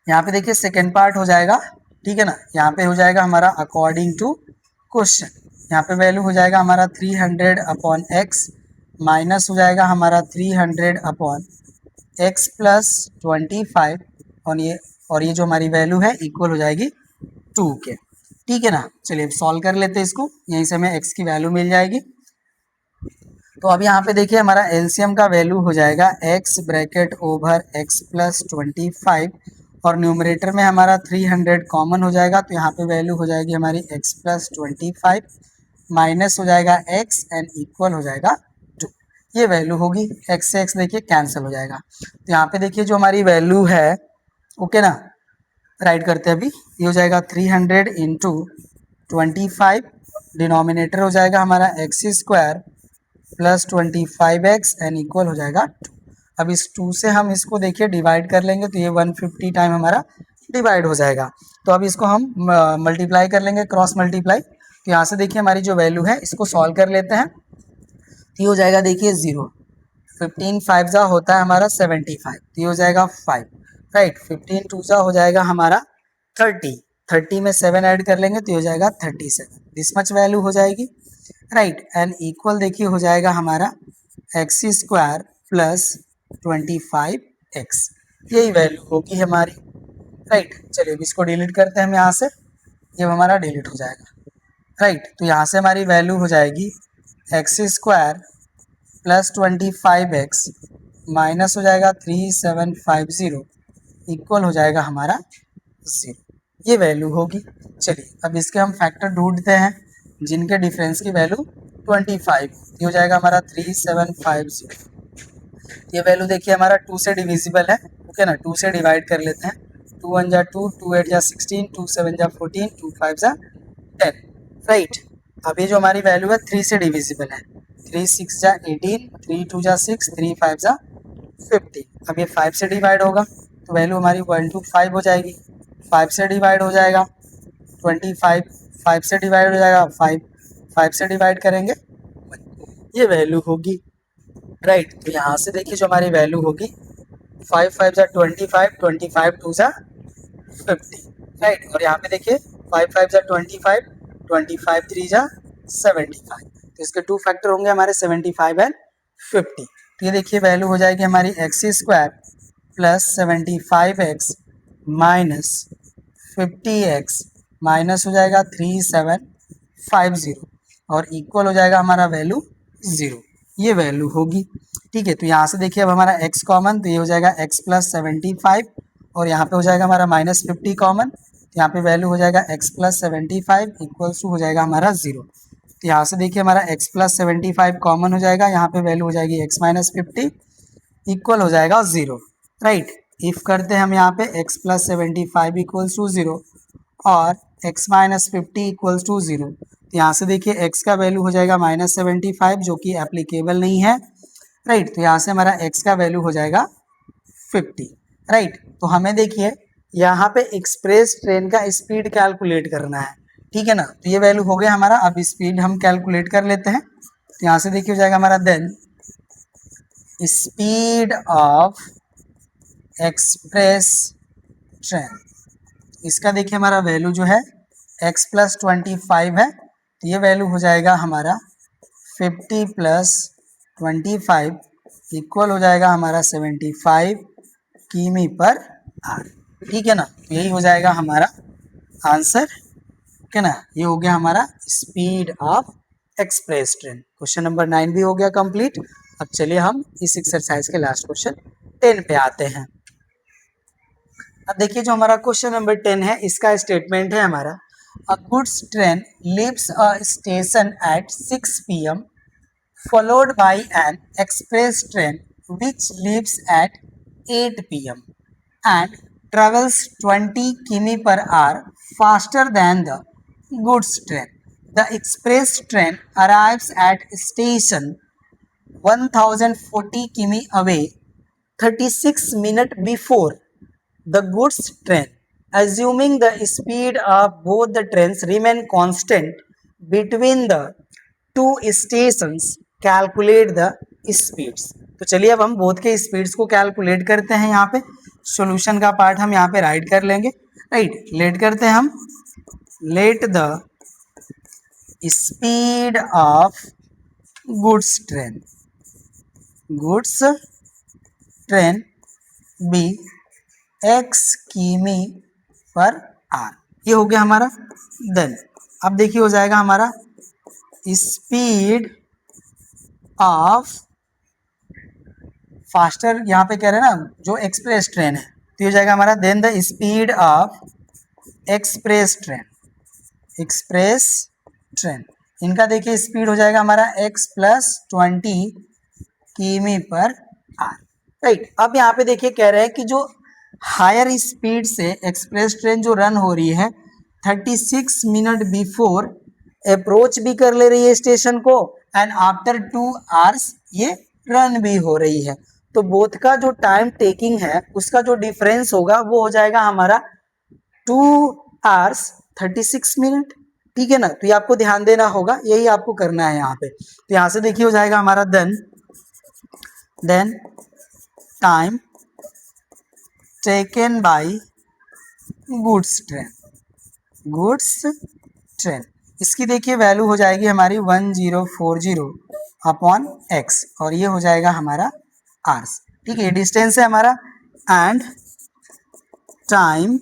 यहाँ पे देखिए सेकेंड पार्ट हो जाएगा, ठीक है ना। यहाँ पे हो जाएगा हमारा अकॉर्डिंग टू क्वेश्चन, यहाँ पे वैल्यू हो जाएगा हमारा 300 अपॉन एक्स माइनस हो जाएगा हमारा 300 अपॉन एक्स प्लस 25 और ये जो हमारी वैल्यू है इक्वल हो जाएगी 2 के। ठीक है ना, चलिए सॉल्व कर लेते हैं इसको, यहीं से हमें x की वैल्यू मिल जाएगी। तो अब यहाँ पे देखिए हमारा एलसीएम का वैल्यू हो जाएगा x bracket over x plus 25 और न्यूमरेटर में हमारा 300 कॉमन हो जाएगा, तो यहाँ पे वैल्यू हो जाएगी हमारी x प्लस 25 माइनस हो जाएगा x एंड इक्वल हो जाएगा 2। ये वैल्यू होगी, x से x देखिए कैंसिल हो जाएगा। तो यहाँ पे देखिए जो हमारी वैल्यू है, ओके ना, राइट करते हैं अभी, ये हो जाएगा 300 इंटू 25, डिनोमिनेटर हो जाएगा हमारा x square plus 25x and equal हो जाएगा 2। अब इस 2 से हम इसको देखिए डिवाइड कर लेंगे तो ये 150 टाइम हमारा डिवाइड हो जाएगा। तो अब इसको हम मल्टीप्लाई कर लेंगे, क्रॉस मल्टीप्लाई। तो यहाँ से देखिए हमारी जो वैल्यू है इसको सॉल्व कर लेते हैं, तो ये हो जाएगा देखिए 0, 15 5 जा होता है हमारा 75, तो ये हो जाएगा 5, राइट। 15 2 जा हो जाएगा हमारा 30, 30 में 7 ऐड कर लेंगे तो ये हो जाएगा 37, दिस मच वैल्यू हो जाएगी, राइट। एंड इक्वल देखिए हो जाएगा हमारा एक्स स्क्वायर प्लस 25x, यही वैल्यू होगी हमारी, राइट। चलिए अब इसको डिलीट करते हैं हम यहाँ से, ये हमारा डिलीट हो जाएगा, राइट। तो यहाँ से हमारी वैल्यू हो जाएगी x square plus 25x minus हो जाएगा 3750 इक्वल हो जाएगा हमारा 0, ये वैल्यू होगी। चलिए अब इसके हम फैक्टर ढूंढते हैं जिनके डिफरेंस की वैल्यू 25, ये हो जाएगा हमारा 3750। ये वैल्यू देखिए हमारा 2 से डिविजिबल है, ओके ना, 2 से डिवाइड कर लेते हैं, 2 1 जा 2, 2 8 जा 16, 2 7 जा 14, 2 5 जा 10, राइट। अब ये जो हमारी वैल्यू है 3 से डिविजिबल है, 3 6 जा 18, 3 2 जा 6, 3 5 जा 15। अब ये 5 से डिवाइड होगा तो वैल्यू हमारी 125 हो जाएगी, 5 से डिवाइड हो जाएगा 25, 5 से डिवाइड हो जाएगा 5, 5 से डिवाइड करेंगे ये वैल्यू होगी, राइट। तो यहाँ से देखिए जो हमारी वैल्यू होगी 5 5 जा 25, 25 2 जा 50, राइट। और यहाँ पे देखिए 5 5 जा 25, 25 3 जा 75, तो इसके 2 फैक्टर होंगे हमारे 75 एंड 50। तो ये देखिए वैल्यू हो जाएगी हमारी x square plus 75x minus 50x minus हो जाएगा 3750 और इक्वल हो जाएगा हमारा वैल्यू 0, ये वैल्यू होगी, ठीक है। तो यहाँ से देखिए अब हमारा x कॉमन, तो ये हो जाएगा x प्लस 75 और यहाँ पे हो जाएगा हमारा माइनस 50 कॉमन, तो यहाँ पे वैल्यू हो जाएगा x प्लस 75 इक्वल्स टू हो जाएगा हमारा 0। तो यहाँ से देखिए हमारा x प्लस 75 कॉमन हो जाएगा, यहाँ पे वैल्यू हो जाएगी x माइनस 50 इक्वल हो जाएगा 0, राइट। इफ करते हैं हम यहाँ पे x प्लस 75 इक्वल्स टू 0 और x माइनस 50 इक्वल्स टू 0, तो यहाँ से देखिए x का वैल्यू हो जाएगा माइनस 75 जो कि एप्लीकेबल नहीं है, राइट। तो यहाँ से हमारा x का वैल्यू हो जाएगा 50, राइट। तो हमें देखिए यहाँ पे एक्सप्रेस ट्रेन का स्पीड कैलकुलेट करना है, ठीक है ना। तो ये वैल्यू हो गया हमारा, अब स्पीड हम कैलकुलेट कर लेते हैं। तो यहाँ से देखिए हो जाएगा हमारा then speed of express train, इसका देखिए हमारा वैल्यू जो है x प्लस 25 है, तो ये वैल्यू हो जाएगा हमारा 50 प्लस 25 इक्वल हो जाएगा हमारा 75 किमी पर आवर, ठीक है ना। तो यही हो जाएगा हमारा आंसर, ठीक है ना। ये हो गया हमारा speed of express train. Question number 9 भी हो गया कंप्लीट। अब चलिए हम इस एक्सरसाइज के लास्ट क्वेश्चन 10 पे आते हैं। अब देखिए जो हमारा क्वेश्चन नंबर 10 है, इसका स्टेटमेंट है हमारा अ goods train leaves a station at 6 PM followed by an express train which leaves at 8 PM and travels 20 km per hour faster than the goods train. The express train arrives at station 1040 km away 36 minutes before the goods train. Assuming the speed of both the trains remain constant between the two stations, calculate the speeds. तो चलिए अब हम both के speeds को calculate करते हैं। यहाँ पे सॉल्यूशन का पार्ट हम यहाँ पे राइट कर लेंगे, राइट। लेट करते हैं हम, let the speed of goods train, goods train be x किमी पर आर, ये हो गया हमारा। देन अब देखिए हो जाएगा हमारा स्पीड ऑफ फास्टर, यहाँ पे कह रहे हैं ना जो एक्सप्रेस ट्रेन है, तो ये हो जाएगा हमारा then the speed of express train. Express train इनका देखिए स्पीड हो जाएगा हमारा x+20 किमी पर आर। राइट, अब यहाँ पे देखिए कह रहे हैं कि जो हायर स्पीड से एक्सप्रेस ट्रेन जो रन हो रही है 36 मिनट बिफोर अप्रोच भी कर ले रही है स्टेशन को, एंड आफ्टर 2 आवर्स ये रन भी हो रही है। तो बोथ का जो टाइम टेकिंग है उसका जो डिफरेंस होगा वो हो जाएगा हमारा 2 आवर्स 36 मिनट। ठीक है ना, तो ये आपको ध्यान देना होगा, यही आपको करना है यहाँ पे। तो यहाँ से देखिए हो जाएगा हमारा then time taken by goods train, इसकी देखिए वैल्यू हो जाएगी हमारी 1040 अपॉन एक्स, और ये हो जाएगा हमारा आर्स। ठीक है, ये डिस्टेंस है हमारा। And time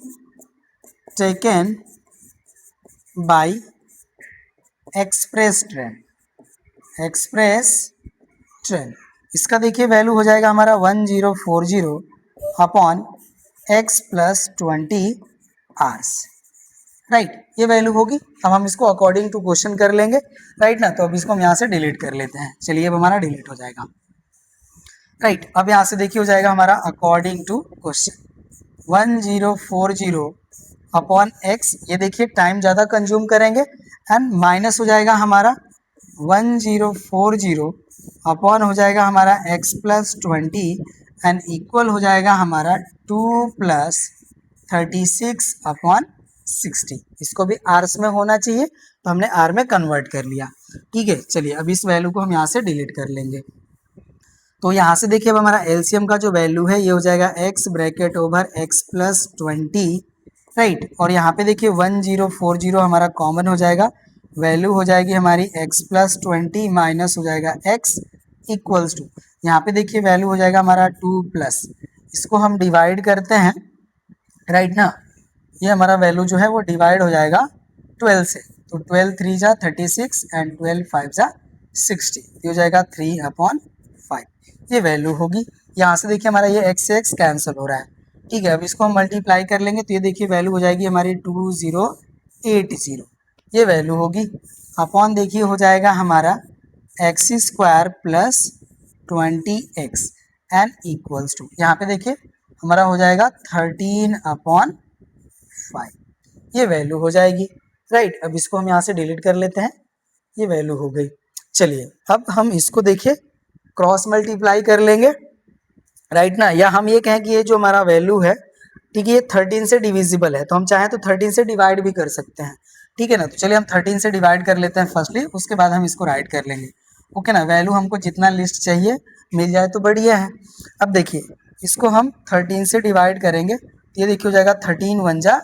taken by express train, इसका देखिए वैल्यू हो जाएगा हमारा 1040 अपॉन x+20 आवर्स। राइट, ये वैल्यू होगी। अब हम इसको अकॉर्डिंग टू क्वेश्चन कर लेंगे। राइट ना, तो अब इसको हम यहाँ से डिलीट कर लेते हैं। चलिए अब हमारा डिलीट हो जाएगा। राइट, अब यहाँ से देखिए हो जाएगा हमारा according to question 1040 upon x, ये देखिए टाइम ज़्यादा कंज्यूम करेंगे, एंड माइनस हो जाएगा हमारा 1040 अपॉन हो जाएगा हमारा x+20 एंड इक्वल हो जाएगा हमारा 2+36 अपॉन 60। इसको भी आर्स में होना चाहिए, तो हमने आर में कन्वर्ट कर लिया। ठीक है, चलिए अब इस वैल्यू को हम यहाँ से डिलीट कर लेंगे। तो यहाँ से देखिए अब हमारा एलसीएम का जो वैल्यू है ये हो जाएगा x bracket over x+20। Right, और यहाँ पे देखिए 1040 हमारा कॉमन हो जाएगा, वैल्यू हो जाएगी हमारी x+20 माइनस हो जाएगा x इक्वल्स टू, यहाँ पे देखिए वैल्यू हो जाएगा हमारा 2+, इसको हम डिवाइड करते हैं। राइट ना, ये हमारा वैल्यू जो है वो डिवाइड हो जाएगा 12 से, तो 12 3 जा 36 एंड 12 5 जा 60, ये हो जाएगा 3/5, ये वैल्यू होगी। यहाँ से देखिए हमारा ये x से x कैंसिल हो रहा है। ठीक है, अब इसको हम मल्टीप्लाई कर लेंगे, तो ये देखिए वैल्यू हो जाएगी हमारी 2080, ये वैल्यू होगी। अपॉन देखिए हो जाएगा हमारा x² + 20x and equals to, यहाँ पे देखिए हमारा हो जाएगा 13/5, ये वैल्यू हो जाएगी। राइट, अब इसको हम यहाँ से डिलीट कर लेते हैं, ये वैल्यू हो गई। चलिए अब हम इसको देखिए क्रॉस मल्टीप्लाई कर लेंगे। राइट ना, या हम ये कहें कि ये जो हमारा वैल्यू है, ठीक है, ये 13 से डिविजिबल है, तो हम चाहें तो 13 से डिवाइड भी कर सकते हैं। ठीक है ना, तो चलिए हम 13 से डिवाइड कर लेते हैं फर्स्टली, उसके बाद हम इसको राइट कर लेंगे। ओके ना, वैल्यू हमको जितना लिस्ट चाहिए मिल जाए तो बढ़िया है। अब देखिए इसको हम 13 से डिवाइड करेंगे, तो ये देखिए हो जाएगा 13 1 जा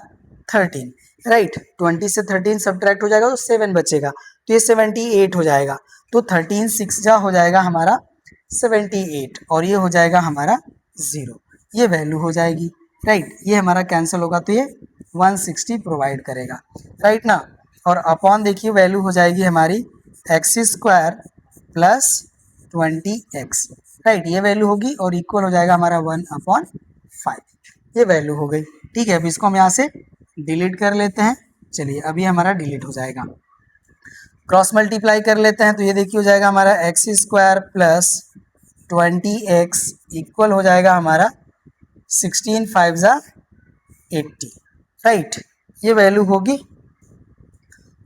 13। राइट, 20 से 13 सब्ट्रैक्ट हो जाएगा तो 7 बचेगा, तो ये 78 हो जाएगा। तो 13 6 जा हो जाएगा हमारा 78, और ये हो जाएगा हमारा 0, ये वैल्यू हो जाएगी। राइट, ये हमारा कैंसिल होगा, तो ये 160 प्रोवाइड करेगा। राइट ना, और अपॉन देखिए वैल्यू हो जाएगी हमारी x² + 20x। राइट, ये वैल्यू होगी, और इक्वल हो जाएगा हमारा 1/5, ये वैल्यू हो गई। ठीक है, अब इसको हम यहाँ से डिलीट कर लेते हैं। चलिए अभी हमारा डिलीट हो जाएगा। क्रॉस मल्टीप्लाई कर लेते हैं, तो ये देखिए हो जाएगा हमारा x² + 20x इक्वल हो जाएगा हमारा 16 5 जा 80। राइट, ये वैल्यू होगी।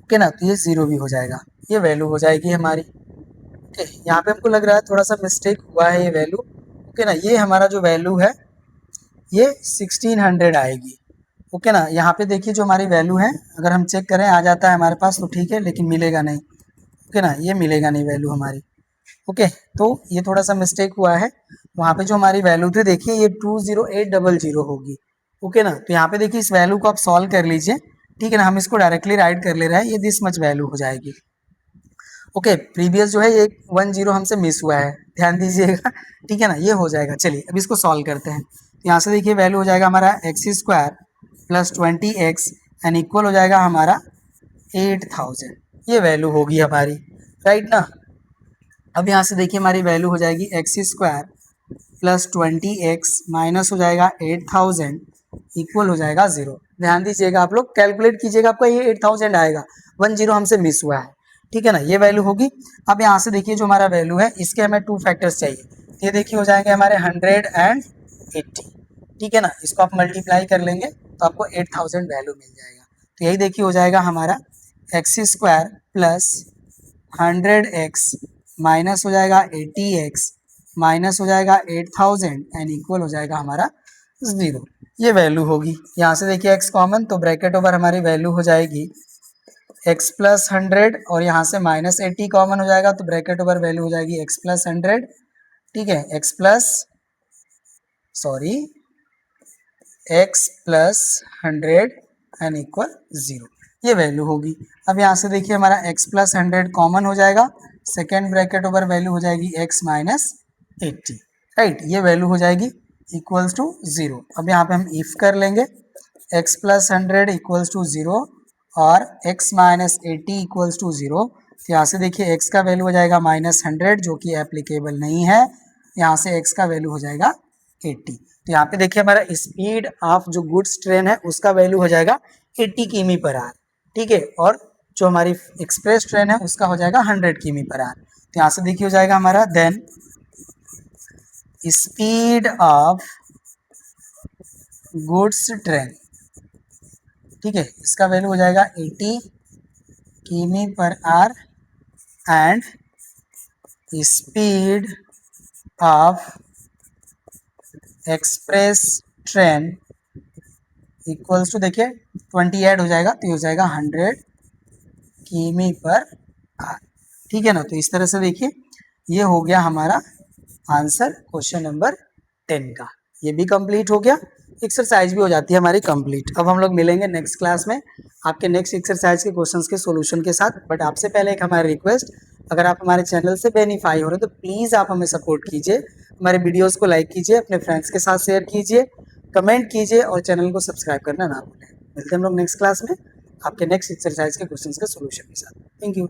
ओके ना, तो ये 0 भी हो जाएगा, ये वैल्यू हो जाएगी हमारी। ओके, यहाँ पे हमको लग रहा है थोड़ा सा मिस्टेक हुआ है, ये वैल्यू। ओके ना, ये हमारा जो वैल्यू है ये 1600 आएगी। ओके ना, यहाँ पे देखिए जो हमारी वैल्यू है, अगर हम चेक करें आ जाता है हमारे पास तो ठीक है, लेकिन मिलेगा नहीं। ओके ना, ये मिलेगा नहीं वैल्यू हमारी। ओके, तो ये थोड़ा सा मिस्टेक हुआ है। वहाँ पे जो हमारी वैल्यू थी देखिए ये 20800 होगी। ओके ना, तो यहाँ पे देखिए इस वैल्यू को आप सॉल्व कर लीजिए। ठीक है ना, हम इसको डायरेक्टली राइट कर ले रहे हैं, ये दिस मच वैल्यू हो जाएगी। ओके, प्रीवियस जो है ये 10 हमसे मिस हुआ है, ध्यान दीजिएगा। ठीक है ना, ये हो जाएगा। चलिए अब इसको सॉल्व करते हैं। यहाँ से देखिए वैल्यू हो जाएगा हमारा x² + 20x एंड इक्वल हो जाएगा हमारा 8000। ये वैल्यू होगी हमारी, राइट ना। अब यहाँ से देखिए हमारी वैल्यू हो जाएगी x square plus 20x minus हो जाएगा 8000 इक्वल हो जाएगा 0। ध्यान दीजिएगा, आप लोग कैलकुलेट कीजिएगा, आपका ये 8000 आएगा, 10 हमसे मिस हुआ है, ठीक है ना, ये वैल्यू होगी। अब यहाँ से देखिए जो हमारा वैल्यू है इसके हमें 2 फैक्टर्स चाहिए, ये देखिए हो जाएंगे हमारे 100 एंड 80, ठीक है ना। इसको आप मल्टीप्लाई कर लेंगे तो आपको 8000 वैल्यू मिल जाएगा। तो यही देखिए हो जाएगा हमारा x square plus 100x minus हो जाएगा 80x माइनस हो जाएगा 8000 एंड इक्वल हो जाएगा हमारा 0। ये वैल्यू होगी। यहाँ से देखिए x कॉमन, तो ब्रैकेट ओवर हमारी वैल्यू हो जाएगी x प्लस 100 और यहाँ से माइनस 80 कॉमन हो जाएगा, तो ब्रैकेट ओवर वैल्यू हो जाएगी x प्लस 100, ठीक है, x प्लस 100 एंड इक्वल 0। ये वैल्यू होगी। अब यहाँ से देखिए हमारा x प्लस 100 कॉमन हो जाएगा, सेकेंड ब्रैकेट ओवर वैल्यू हो जाएगी x माइनस 80, राइट। ये वैल्यू हो जाएगी इक्वल्स टू 0। अब यहाँ पे हम इफ कर लेंगे x प्लस 100 इक्वल्स टू 0 और x माइनस 80 इक्वल्स टू 0। तो यहाँ से देखिए x का वैल्यू हो जाएगा माइनस 100 जो कि एप्लीकेबल नहीं है, यहाँ से x का वैल्यू हो जाएगा 80। तो यहाँ पे देखिए हमारा स्पीड ऑफ जो गुड्स ट्रेन है उसका वैल्यू हो जाएगा 80 किमी पर आवर, ठीक है, और जो हमारी एक्सप्रेस ट्रेन है उसका हो जाएगा 100 किमी पर आवर। तो यहाँ से देखिए हो जाएगा हमारा then speed of goods train, ठीक है, इसका वैल्यू हो जाएगा 80 किमी पर hour and speed of express train equals to देखिए 20 ऐड हो जाएगा तो ये हो जाएगा 100 किमी पर आवर, ठीक है ना। तो इस तरह से देखिए ये हो गया हमारा आंसर क्वेश्चन नंबर 10 का। ये भी कंप्लीट हो गया, एक्सरसाइज भी हो जाती है हमारी कंप्लीट। अब हम लोग मिलेंगे नेक्स्ट क्लास में आपके नेक्स्ट एक्सरसाइज के क्वेश्चंस के सॉल्यूशन के साथ। बट आपसे पहले एक हमारी रिक्वेस्ट, अगर आप हमारे चैनल से बेनिफाई हो रहे हैं तो प्लीज़ आप हमें सपोर्ट कीजिए, हमारे वीडियोज़ को लाइक कीजिए, अपने फ्रेंड्स के साथ शेयर कीजिए, कमेंट कीजिए और चैनल को सब्सक्राइब करना ना भूलें। मिलते हैं हम लोग नेक्स्ट क्लास में आपके नेक्स्ट एक्सरसाइज के क्वेश्चंस के सॉल्यूशन के साथ। Thank you.